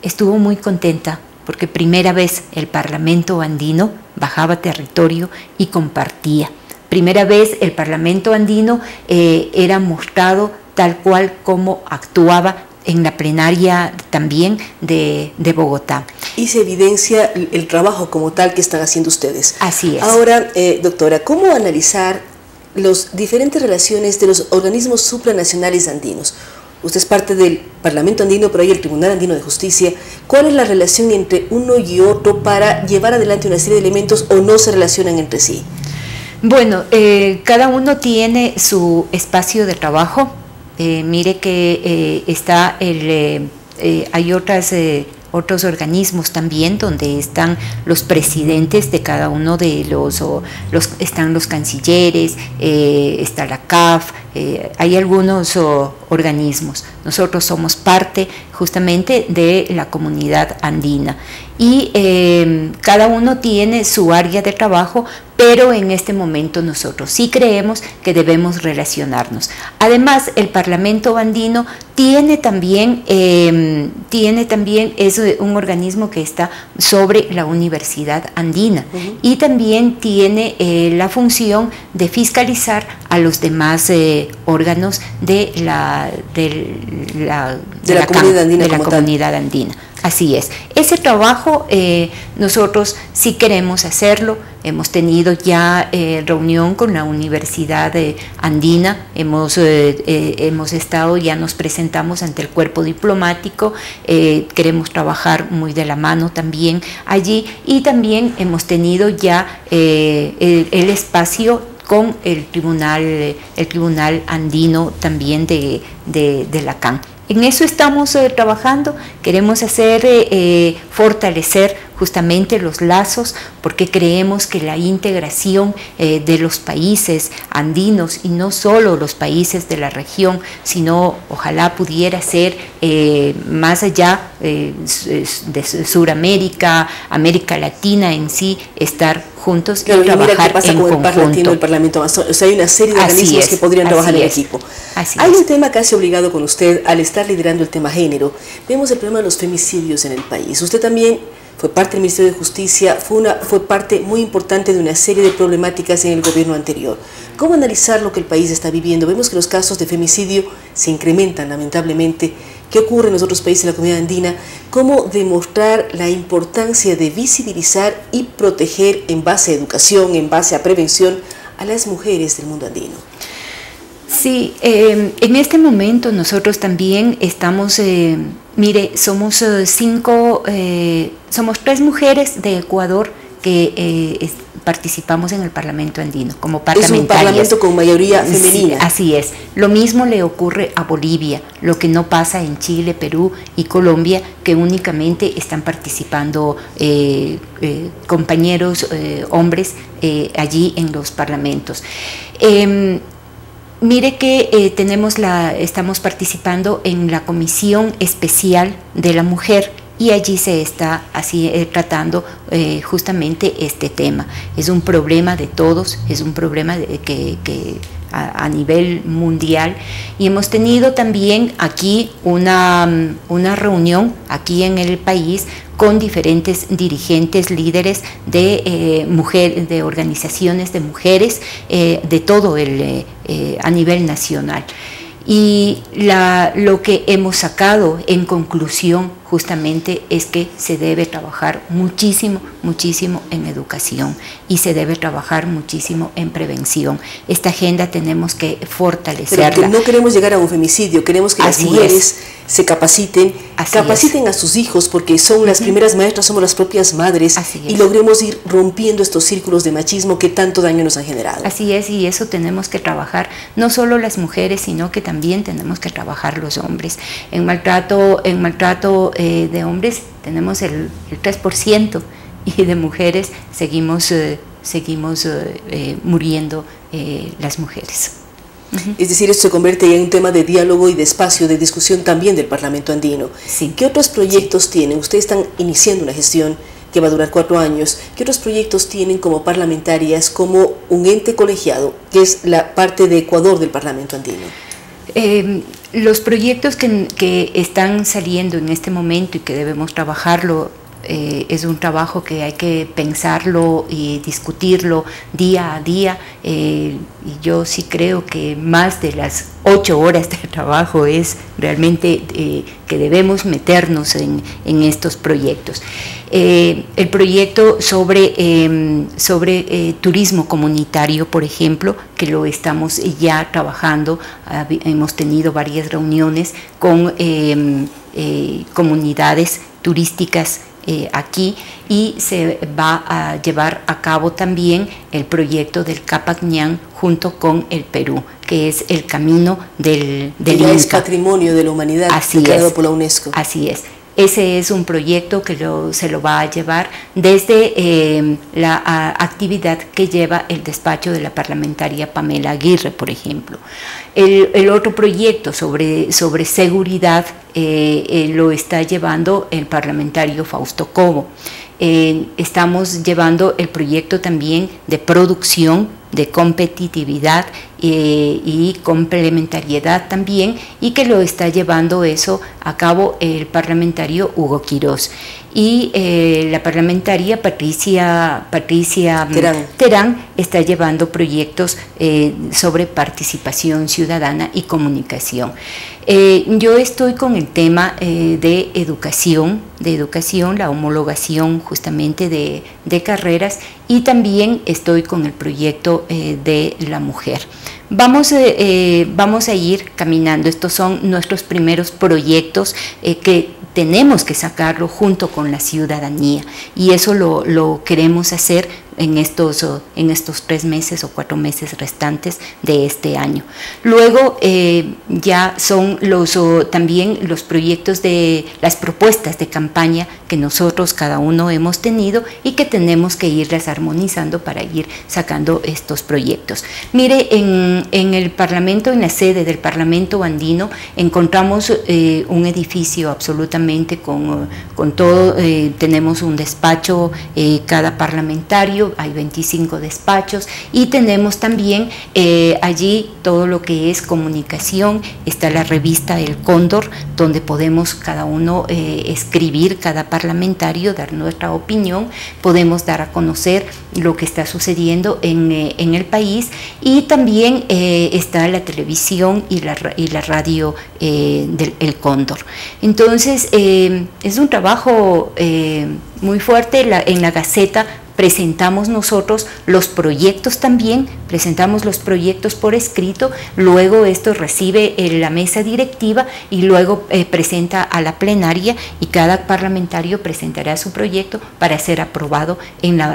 estuvo muy contenta, porque primera vez el Parlamento andino bajaba territorio y compartía. Primera vez el Parlamento andino era mostrado tal cual como actuaba en la plenaria también de Bogotá. Y se evidencia el trabajo como tal que están haciendo ustedes. Así es. Ahora, doctora, ¿cómo analizar las diferentes relaciones de los organismos supranacionales andinos? Usted es parte del Parlamento andino, pero hay el Tribunal Andino de Justicia. ¿Cuál es la relación entre uno y otro para llevar adelante una serie de elementos o no se relacionan entre sí? Bueno, cada uno tiene su espacio de trabajo. Mire que hay otros organismos también donde están los presidentes de cada uno de están los cancilleres, está la CAF, hay algunos organismos. Nosotros somos parte justamente de la comunidad andina y cada uno tiene su área de trabajo, pero en este momento nosotros sí creemos que debemos relacionarnos. Además, el Parlamento andino tiene también es un organismo que está sobre la Universidad Andina y también tiene la función de fiscalizar a los demás órganos de la comunidad andina. Así es. Ese trabajo nosotros sí queremos hacerlo. Hemos tenido ya reunión con la Universidad Andina, hemos estado, ya nos presentamos ante el cuerpo diplomático, queremos trabajar muy de la mano también allí y también hemos tenido ya el espacio con el tribunal andino también de la CAN. En eso estamos trabajando, queremos fortalecer justamente los lazos, porque creemos que la integración de los países andinos, y no solo los países de la región, sino ojalá pudiera ser más allá de Sudamérica, América Latina en sí, estar juntos y trabajar mira qué pasa en con conjunto. El Parlamento, o sea, hay una serie de organismos que podrían trabajar en equipo. Hay un tema casi obligado con usted al estar liderando el tema género. Vemos el problema de los femicidios en el país. Usted también fue parte del Ministerio de Justicia, fue parte muy importante de una serie de problemáticas en el gobierno anterior. ¿Cómo analizar lo que el país está viviendo? Vemos que los casos de femicidio se incrementan lamentablemente. ¿Qué ocurre en los otros países de la comunidad andina? ¿Cómo demostrar la importancia de visibilizar y proteger en base a educación, en base a prevención a las mujeres del mundo andino? Sí, en este momento nosotros también estamos, mire, somos 3 mujeres de Ecuador que participamos en el Parlamento andino como parlamentarias. Es un parlamento con mayoría femenina. Sí, así es. Lo mismo le ocurre a Bolivia, lo que no pasa en Chile, Perú y Colombia, que únicamente están participando compañeros hombres allí en los parlamentos. Mire que estamos participando en la Comisión Especial de la Mujer y allí se está tratando justamente este tema. Es un problema de todos, es un problema a nivel mundial, y hemos tenido también aquí una reunión aquí en el país con diferentes dirigentes, líderes de organizaciones de mujeres de todo a nivel nacional. Y lo que hemos sacado en conclusión justamente es que se debe trabajar muchísimo, muchísimo en educación y se debe trabajar muchísimo en prevención. Esta agenda tenemos que fortalecerla. Pero no queremos llegar a un femicidio, queremos que las mujeres se capaciten, capaciten a sus hijos, porque son las primeras maestras, somos las propias madres, y logremos ir rompiendo estos círculos de machismo que tanto daño nos han generado. Así es, y eso tenemos que trabajar, no solo las mujeres, sino que también tenemos que trabajar los hombres. En maltrato de hombres tenemos el 3%, y de mujeres seguimos muriendo las mujeres. Es decir, esto se convierte ya en un tema de diálogo y de espacio de discusión también del Parlamento andino. Sí. ¿Qué otros proyectos tienen? Ustedes están iniciando una gestión que va a durar 4 años. ¿Qué otros proyectos tienen como parlamentarias, como un ente colegiado, que es la parte de Ecuador del Parlamento andino? Los proyectos que están saliendo en este momento y que debemos trabajarlo, es un trabajo que hay que pensarlo y discutirlo día a día, y yo sí creo que más de las 8 horas de trabajo es realmente que debemos meternos en estos proyectos. El proyecto sobre turismo comunitario, por ejemplo, que lo estamos ya trabajando, hemos tenido varias reuniones con comunidades turísticas aquí, y se va a llevar a cabo también el proyecto del Capac Ñan junto con el Perú, que es el camino del Inca. Es patrimonio de la humanidad, declarado por la UNESCO. Así es. Ese es un proyecto que se lo va a llevar desde la actividad que lleva el despacho de la parlamentaria Pamela Aguirre, por ejemplo. El otro proyecto sobre seguridad lo está llevando el parlamentario Fausto Cobo. Estamos llevando el proyecto también de producción, de competitividad y complementariedad también, y que lo está llevando eso a cabo el parlamentario Hugo Quirós. Y la parlamentaria Patricia Terán está llevando proyectos sobre participación ciudadana y comunicación. Yo estoy con el tema de educación, la homologación justamente de carreras, y también estoy con el proyecto de la mujer. Vamos a ir caminando. Estos son nuestros primeros proyectos que tenemos que sacarlo junto con la ciudadanía, y eso lo queremos hacer en estos 3 meses o 4 meses restantes de este año. Luego ya son también los proyectos de las propuestas de campaña que nosotros cada uno hemos tenido y que tenemos que irlas armonizando para ir sacando estos proyectos. Mire, en el Parlamento, en la sede del Parlamento andino, encontramos un edificio absolutamente con todo, tenemos un despacho cada parlamentario, hay 25 despachos, y tenemos también allí todo lo que es comunicación. Está la revista El Cóndor, donde podemos cada uno escribir, cada parlamentario, dar nuestra opinión, podemos dar a conocer lo que está sucediendo en el país, y también está la televisión y la radio del El Cóndor. Entonces es un trabajo muy fuerte. En la Gaceta presentamos nosotros los proyectos también, presentamos los proyectos por escrito, luego esto recibe la mesa directiva y luego presenta a la plenaria, y cada parlamentario presentará su proyecto para ser aprobado en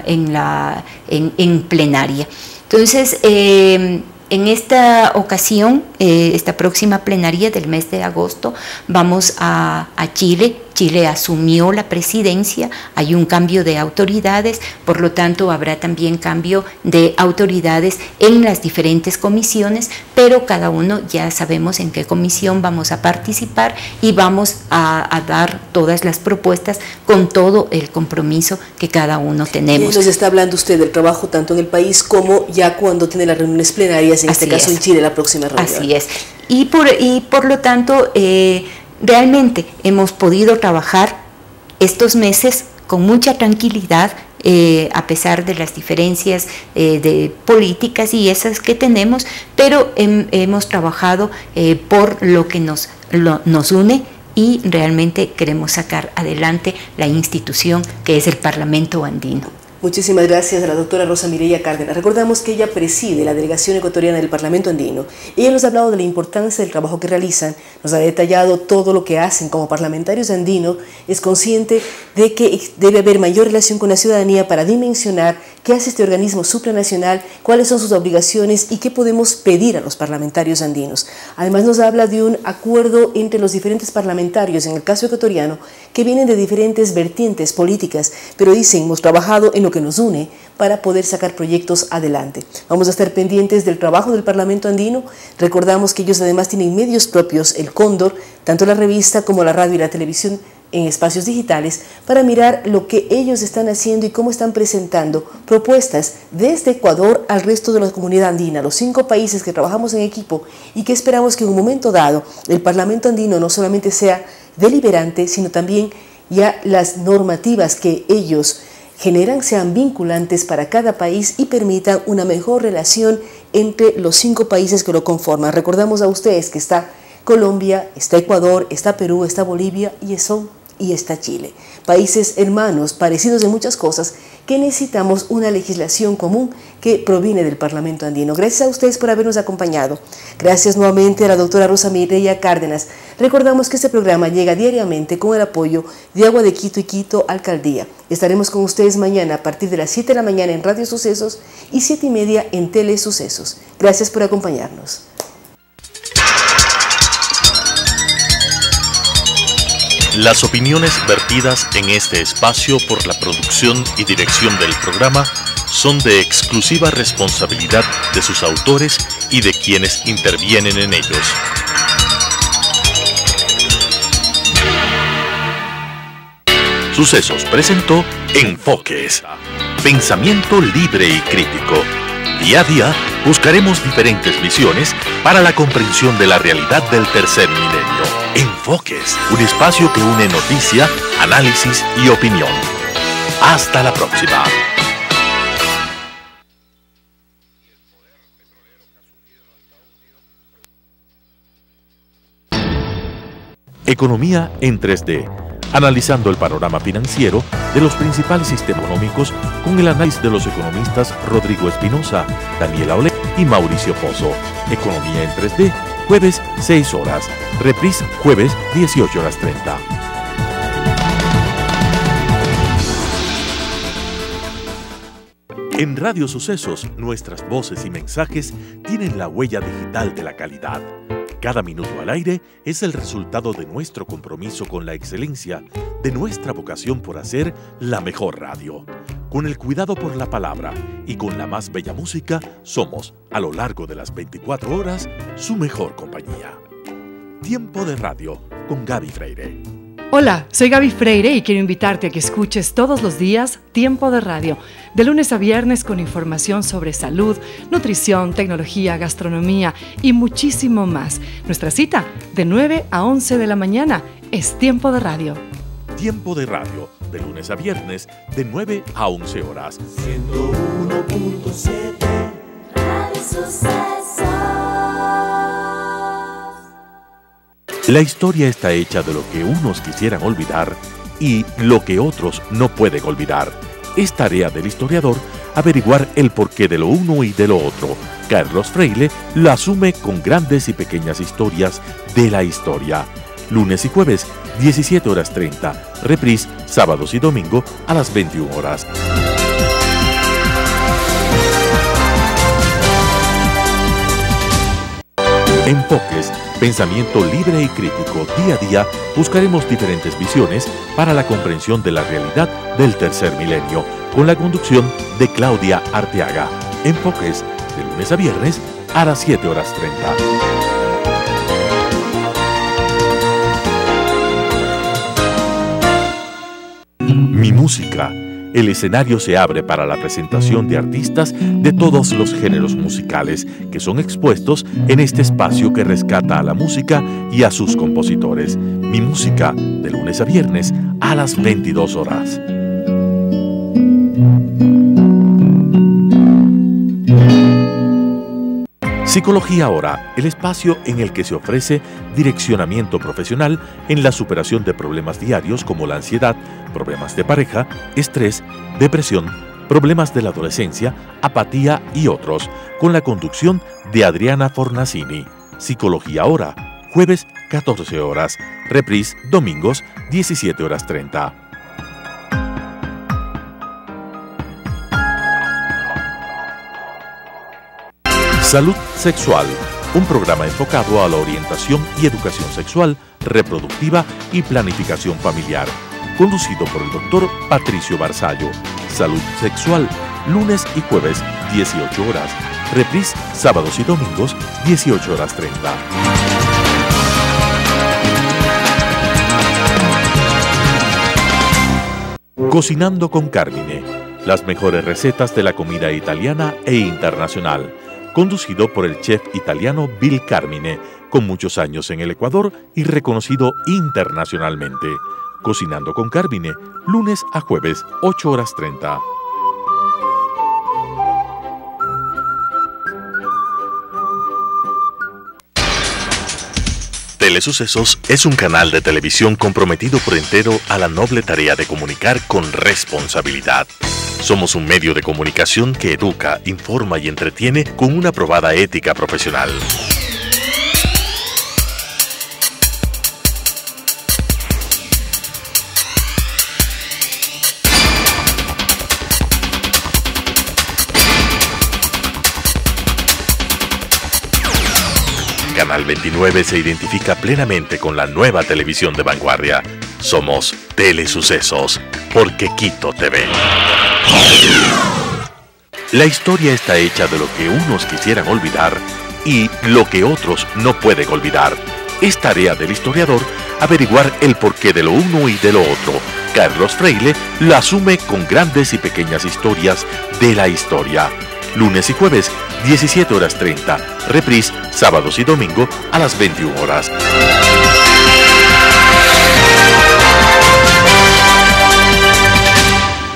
plenaria. Entonces, en esta ocasión, esta próxima plenaria del mes de agosto, vamos a Chile. Chile asumió la presidencia, hay un cambio de autoridades, por lo tanto habrá también cambio de autoridades en las diferentes comisiones, pero cada uno ya sabemos en qué comisión vamos a participar, y vamos a dar todas las propuestas con todo el compromiso que cada uno tenemos. Nos está hablando usted del trabajo tanto en el país como ya cuando tiene las reuniones plenarias, en este caso en Chile, la próxima reunión. Así es. Y por lo tanto, realmente hemos podido trabajar estos meses con mucha tranquilidad, a pesar de las diferencias de políticas y esas que tenemos, pero hemos trabajado por lo que nos une, y realmente queremos sacar adelante la institución que es el Parlamento Andino. Muchísimas gracias a la doctora Rosa Mireya Cárdenas. Recordamos que ella preside la delegación ecuatoriana del Parlamento Andino. Ella nos ha hablado de la importancia del trabajo que realizan, nos ha detallado todo lo que hacen como parlamentarios andinos, es consciente de que debe haber mayor relación con la ciudadanía para dimensionar qué hace este organismo supranacional, cuáles son sus obligaciones y qué podemos pedir a los parlamentarios andinos. Además nos habla de un acuerdo entre los diferentes parlamentarios, en el caso ecuatoriano, que vienen de diferentes vertientes políticas, pero dicen, hemos trabajado en lo que nos une para poder sacar proyectos adelante. Vamos a estar pendientes del trabajo del Parlamento Andino. Recordamos que ellos además tienen medios propios, el Cóndor, tanto la revista como la radio y la televisión en espacios digitales, para mirar lo que ellos están haciendo y cómo están presentando propuestas desde Ecuador al resto de la comunidad andina, los 5 países que trabajamos en equipo y que esperamos que en un momento dado el Parlamento Andino no solamente sea deliberante, sino también ya las normativas que ellos generan sean vinculantes para cada país y permitan una mejor relación entre los 5 países que lo conforman. Recordamos a ustedes que está Colombia, está Ecuador, está Perú, está Bolivia y está Chile. Países hermanos, parecidos en muchas cosas, que necesitamos una legislación común que proviene del Parlamento Andino. Gracias a ustedes por habernos acompañado. Gracias nuevamente a la doctora Rosa Mireya Cárdenas. Recordamos que este programa llega diariamente con el apoyo de Agua de Quito y Quito Alcaldía. Estaremos con ustedes mañana a partir de las 7 de la mañana en Radio Sucesos y 7:30 en Tele Sucesos. Gracias por acompañarnos. Las opiniones vertidas en este espacio por la producción y dirección del programa son de exclusiva responsabilidad de sus autores y de quienes intervienen en ellos. Sucesos presentó Enfoques, pensamiento libre y crítico. Día a día buscaremos diferentes visiones para la comprensión de la realidad del tercer milenio. Enfoques, un espacio que une noticia, análisis y opinión. Hasta la próxima. Economía en 3D, analizando el panorama financiero de los principales sistemas económicos con el análisis de los economistas Rodrigo Espinosa, Daniela Ole y Mauricio Pozo. Economía en 3D, jueves 6 horas, reprise jueves 18:30. En Radio Sucesos, nuestras voces y mensajes tienen la huella digital de la calidad. Cada minuto al aire es el resultado de nuestro compromiso con la excelencia, de nuestra vocación por hacer la mejor radio. Con el cuidado por la palabra y con la más bella música, somos, a lo largo de las 24 horas, su mejor compañía. Tiempo de Radio con Gaby Freire. Hola, soy Gaby Freire y quiero invitarte a que escuches todos los días Tiempo de Radio, de lunes a viernes con información sobre salud, nutrición, tecnología, gastronomía y muchísimo más. Nuestra cita, de 9 a 11 de la mañana, es Tiempo de Radio. Tiempo de Radio, de lunes a viernes, de 9 a 11 horas. 101.7 Radio Sucesos. La historia está hecha de lo que unos quisieran olvidar y lo que otros no pueden olvidar. Es tarea del historiador averiguar el porqué de lo uno y de lo otro. Carlos Freire lo asume con grandes y pequeñas historias de la historia. Lunes y jueves, 17:30. Reprise, sábados y domingo a las 21 horas. Enfoques, pensamiento libre y crítico. Día a día buscaremos diferentes visiones para la comprensión de la realidad del tercer milenio, con la conducción de Claudia Arteaga. Enfoques, de lunes a viernes a las 7:30. Mi música. El escenario se abre para la presentación de artistas de todos los géneros musicales que son expuestos en este espacio que rescata a la música y a sus compositores. Mi música, de lunes a viernes a las 22 horas. Psicología Ahora, el espacio en el que se ofrece direccionamiento profesional en la superación de problemas diarios como la ansiedad, problemas de pareja, estrés, depresión, problemas de la adolescencia, apatía y otros, con la conducción de Adriana Fornasini. Psicología Ahora, jueves 14 horas, reprise domingos 17:30. Salud Sexual, un programa enfocado a la orientación y educación sexual, reproductiva y planificación familiar, conducido por el doctor Patricio Barzallo. Salud Sexual, lunes y jueves 18 horas, reprise sábados y domingos 18:30. Cocinando con Carmine, las mejores recetas de la comida italiana e internacional, conducido por el chef italiano Bill Carmine, con muchos años en el Ecuador y reconocido internacionalmente. Cocinando con Carmine, lunes a jueves, 8:30. Telesucesos es un canal de televisión comprometido por entero a la noble tarea de comunicar con responsabilidad. Somos un medio de comunicación que educa, informa y entretiene con una probada ética profesional. Canal 29 se identifica plenamente con la nueva televisión de vanguardia. Somos Telesucesos, porque Quito TV. La historia está hecha de lo que unos quisieran olvidar y lo que otros no pueden olvidar. Es tarea del historiador averiguar el porqué de lo uno y de lo otro. Carlos Freire la asume con grandes y pequeñas historias de la historia. Lunes y jueves, 17:30. Reprise, sábados y domingo a las 21 horas.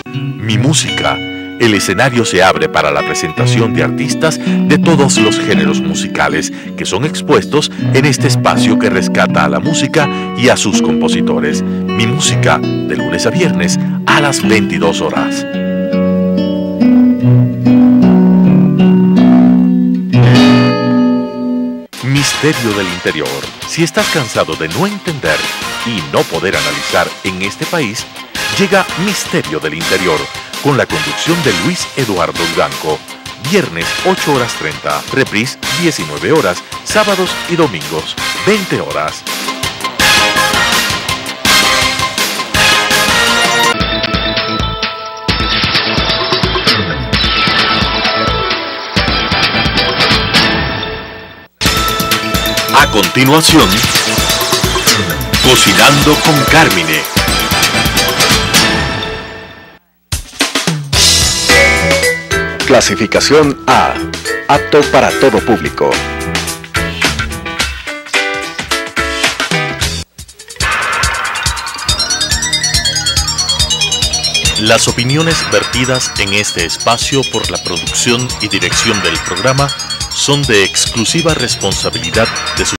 Mi música. El escenario se abre para la presentación de artistas de todos los géneros musicales que son expuestos en este espacio que rescata a la música y a sus compositores. Mi música, de lunes a viernes a las 22 horas. Misterio del Interior. Si estás cansado de no entender y no poder analizar en este país, llega Misterio del Interior, con la conducción de Luis Eduardo Blanco. Viernes 8:30, reprise 19 horas, sábados y domingos 20 horas. A continuación, Cocinando con Carmine. Clasificación A. Apto para todo público. Las opiniones vertidas en este espacio por la producción y dirección del programa son de exclusiva responsabilidad de sus